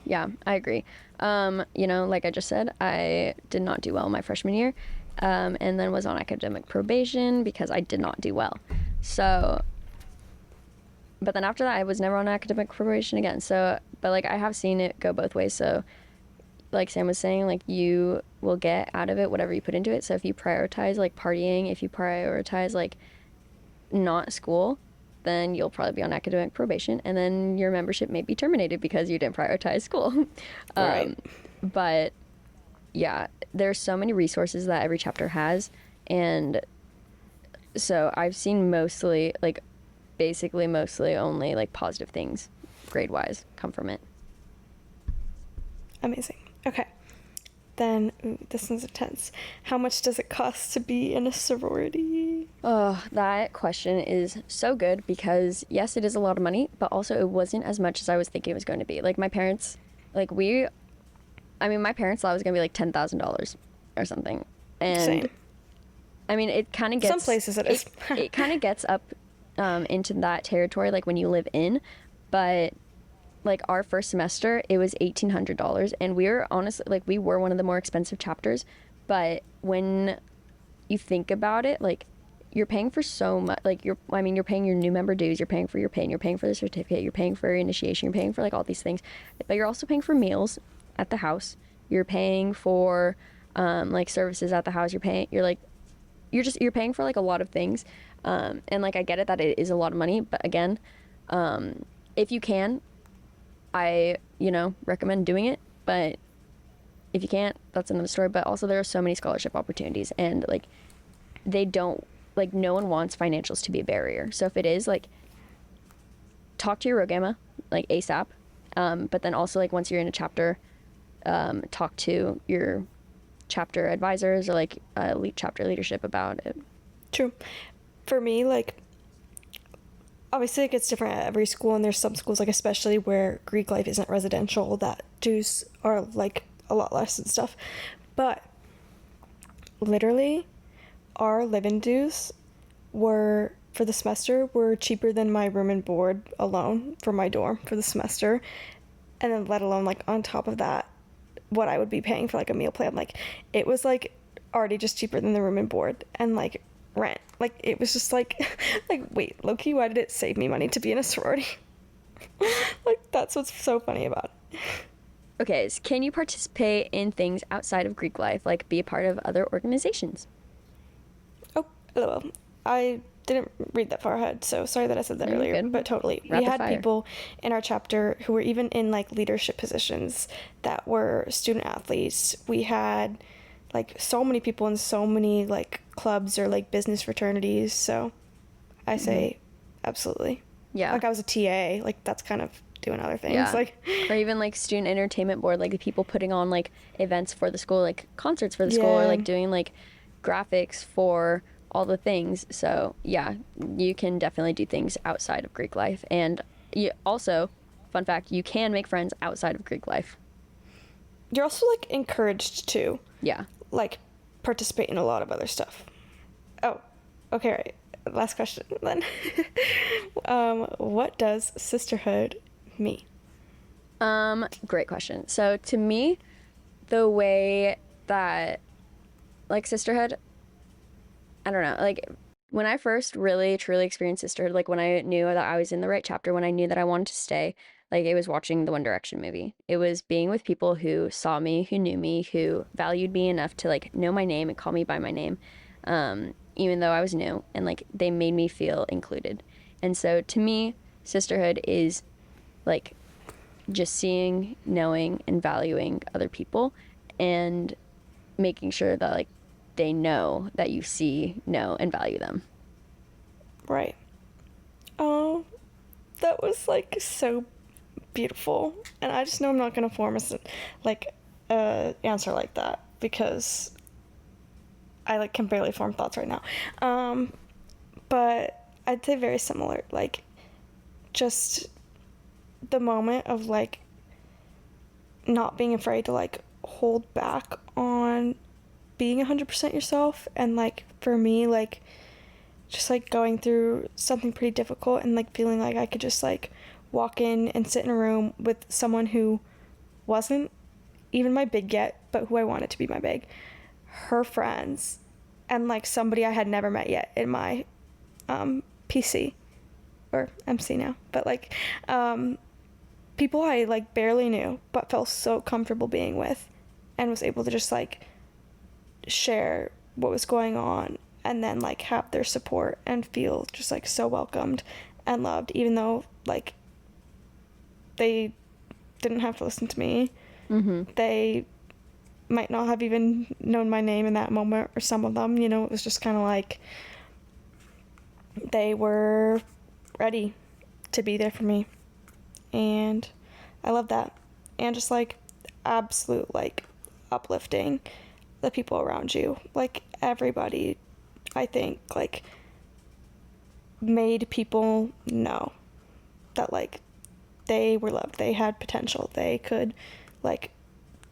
Yeah, I agree. Like I just said, I did not do well my freshman year, and then was on academic probation because I did not do well. So, but then after that, I was never on academic probation again. So, but like I have seen it go both ways. So, like Sam was saying, like you will get out of it whatever you put into it. So if you prioritize like partying, if you prioritize like not school, then you'll probably be on academic probation, and then your membership may be terminated because you didn't prioritize school. Right. But yeah, there's so many resources that every chapter has, and so I've seen mostly, like, basically mostly only like positive things grade wise come from it. Amazing. Okay. Then, this one's intense. How much does it cost to be in a sorority? Oh, that question is so good because yes, it is a lot of money, but also it wasn't as much as I was thinking it was going to be. Like my parents, my parents thought it was going to be like $10,000 or something. And Same. I mean, it kind of gets... Some places it is. It kind of gets up into that territory, like when you live in, but like our first semester, it was $1,800, and we were honestly, like, we were one of the more expensive chapters, but when you think about it, like, you're paying for so much, like, you're paying your new member dues, you're paying for your pin, you're paying for the certificate, you're paying for initiation, you're paying for, like, all these things, but you're also paying for meals at the house, you're paying for, like, services at the house, you're paying for, like, a lot of things, and, like, I get it that it is a lot of money, but again, if you can, I, recommend doing it, but if you can't, that's another story. But also there are so many scholarship opportunities, and like they don't, like, no one wants financials to be a barrier. So if it is, like, talk to your Rho Gamma, like, ASAP. But then also, like, once you're in a chapter, talk to your chapter advisors or like chapter leadership about it. True. For me, like, obviously it gets different at every school, and there's some schools, like especially where Greek life isn't residential, that dues are like a lot less and stuff. But literally our live-in dues were for the semester were cheaper than my room and board alone for my dorm for the semester, and then let alone like on top of that what I would be paying for like a meal plan. Like it was like already just cheaper than the room and board and like rent. Like it was just like like wait, low-key, why did it save me money to be in a sorority? Like that's what's so funny about it. Okay, so can you participate in things outside of Greek life, like be a part of other organizations? Oh, hello. I didn't read that far ahead, so sorry that I said that No, you're earlier. good. But totally, we Rapid had fire. people in our chapter who were even in like leadership positions that were student athletes. We had like so many people in so many like clubs or like business fraternities. So I say absolutely. Yeah. Like I was a TA. Like that's kind of doing other things. Yeah. Like Or even like student entertainment board, like the people putting on like events for the school, like concerts for the school, or Yeah. like doing like graphics for all the things. So yeah, you can definitely do things outside of Greek life. And you also, fun fact, you can make friends outside of Greek life. You're also like encouraged to Yeah. like participate in a lot of other stuff. Oh, okay, right. Last question then. What does sisterhood mean? Great question. So to me, the way that like sisterhood, I don't know, like when I first really truly experienced sisterhood, like when I knew that I was in the right chapter, when I knew that I wanted to stay, like it was watching the One Direction movie. It was being with people who saw me, who knew me, who valued me enough to like know my name and call me by my name, even though I was new, and like they made me feel included. And so to me, sisterhood is like just seeing, knowing, and valuing other people, and making sure that like they know that you see, know, and value them. Right. Oh, that was like so beautiful, and I just know I'm not gonna form a answer like that because I like can barely form thoughts right now. But I'd say very similar. Like, just the moment of like not being afraid to like hold back on being 100% yourself, and like for me, like just like going through something pretty difficult and like feeling like I could just like walk in and sit in a room with someone who wasn't even my big yet, but who I wanted to be my big, her friends, and like somebody I had never met yet in my PC or MC now, but like people I like barely knew but felt so comfortable being with, and was able to just like share what was going on and then like have their support and feel just like so welcomed and loved, even though, like, they didn't have to listen to me. They might not have even known my name in that moment, or some of them, you know. It was just kind of like they were ready to be there for me, and I love that. And just, like, absolute, like, uplifting the people around you. Like, everybody, I think, like, made people know that, like, they were loved, they had potential, they could, like,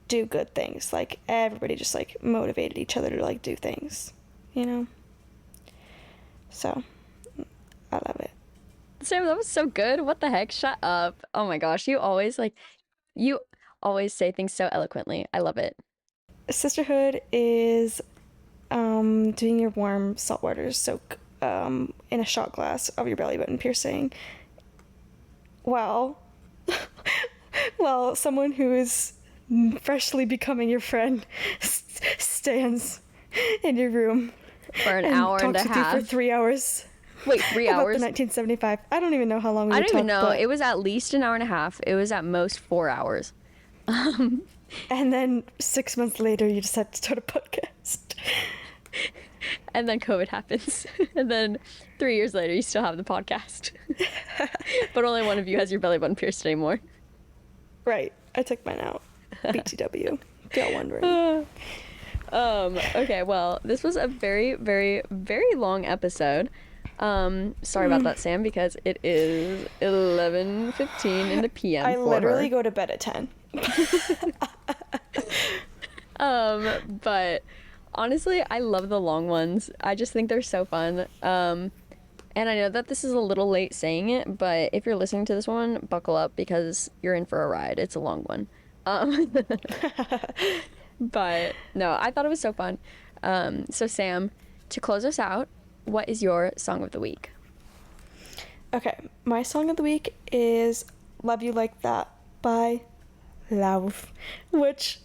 do good things. Like, everybody just, like, motivated each other to, like, do things, you know. So I love it. Sam, that was so good. What the heck? Shut up. Oh my gosh, you always say things so eloquently. I love it. Sisterhood is doing your warm saltwater soak in a shot glass of your belly button piercing. Well, someone who is freshly becoming your friend stands in your room For an hour and a talks with you half. for 3 hours. Wait, 3 About hours? the 1975. I don't even know how long we I would don't even talk, know. but... It was at least an hour and a half. It was at most 4 hours. And then 6 months later, you decide to start a podcast. And then COVID happens. And then 3 years later, you still have the podcast. But only one of you has your belly button pierced anymore. Right. I took mine out. BTW. If y'all wondering. Okay, well, this was a very, very, very long episode. Sorry about that, Sam, because it is 11:15 in the PM. I literally go to bed at 10. But honestly, I love the long ones. I just think they're so fun. And I know that this is a little late saying it, but if you're listening to this one, buckle up because you're in for a ride. It's a long one. But no, I thought it was so fun. So Sam, to close us out, what is your song of the week? Okay, my song of the week is Love You Like That by Love, which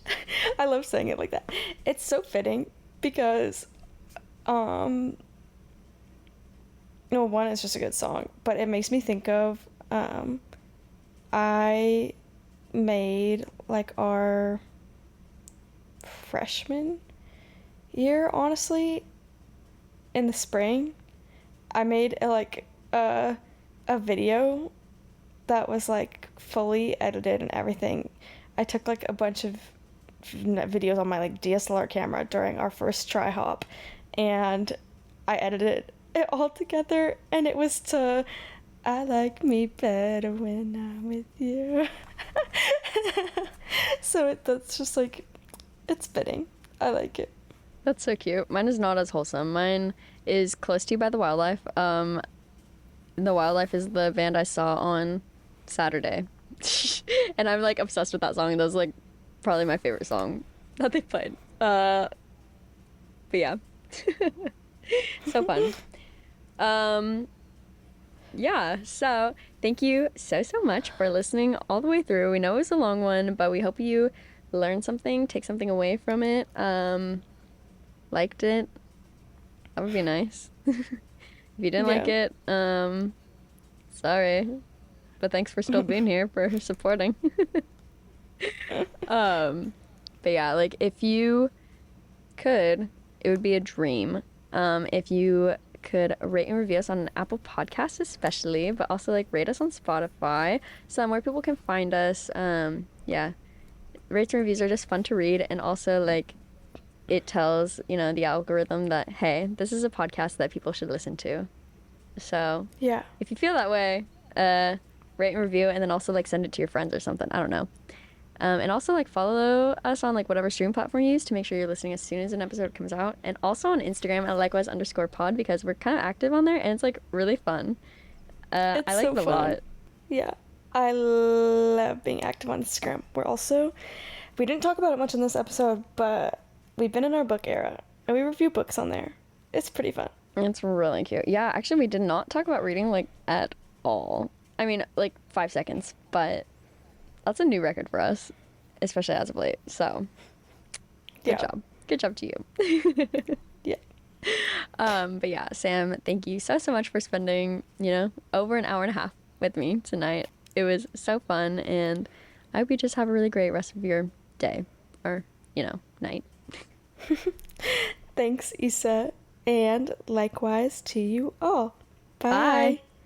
I love saying it like that. It's so fitting because, one, it's just a good song, but it makes me think of, I made, like, our freshman year, honestly, in the spring, I made, a video that was, like, fully edited and everything. I took, like, a bunch of videos on my, like, DSLR camera during our first try hop, and I edited it all together, and it was to I like me better when I'm with you. So that's just, like, it's fitting. I like it. That's so cute. Mine is not as wholesome. Mine is Close to You by The Wildlife. The Wildlife is the band I saw on Saturday. And I'm, like, obsessed with that song. That was, like, probably my favorite song that they played. But yeah. So fun. Yeah, so thank you so much for listening all the way through. We know it was a long one, but we hope you learned something, take something away from it, liked it. That would be nice. If you didn't like it, sorry, but thanks for still being here, for supporting. But yeah, like, if you could, it would be a dream if you could rate and review us on an Apple Podcast especially, but also, like, rate us on Spotify so that more people can find us. Yeah, rates and reviews are just fun to read, and also, like, it tells, you know, the algorithm that, hey, this is a podcast that people should listen to. So Yeah. if you feel that way, rate and review, and then also, like, send it to your friends or something. I don't know. And also, like, follow us on, like, whatever stream platform you use to make sure you're listening as soon as an episode comes out. And also on Instagram at likewise_pod, because we're kind of active on there and it's, like, really fun. I like so it a fun. lot. Yeah. I love being active on Instagram. We didn't talk about it much in this episode, but we've been in our book era and we review books on there. It's pretty fun. It's really cute. Yeah, actually, we did not talk about reading, like, at all. I mean, like, 5 seconds, but that's a new record for us, especially as of late. So, good job. Good job to you. Yeah. But yeah, Sam, thank you so much for spending, over an hour and a half with me tonight. It was so fun, and I hope you just have a really great rest of your day or, night. Thanks, Issa, and likewise to you all. Bye. Bye.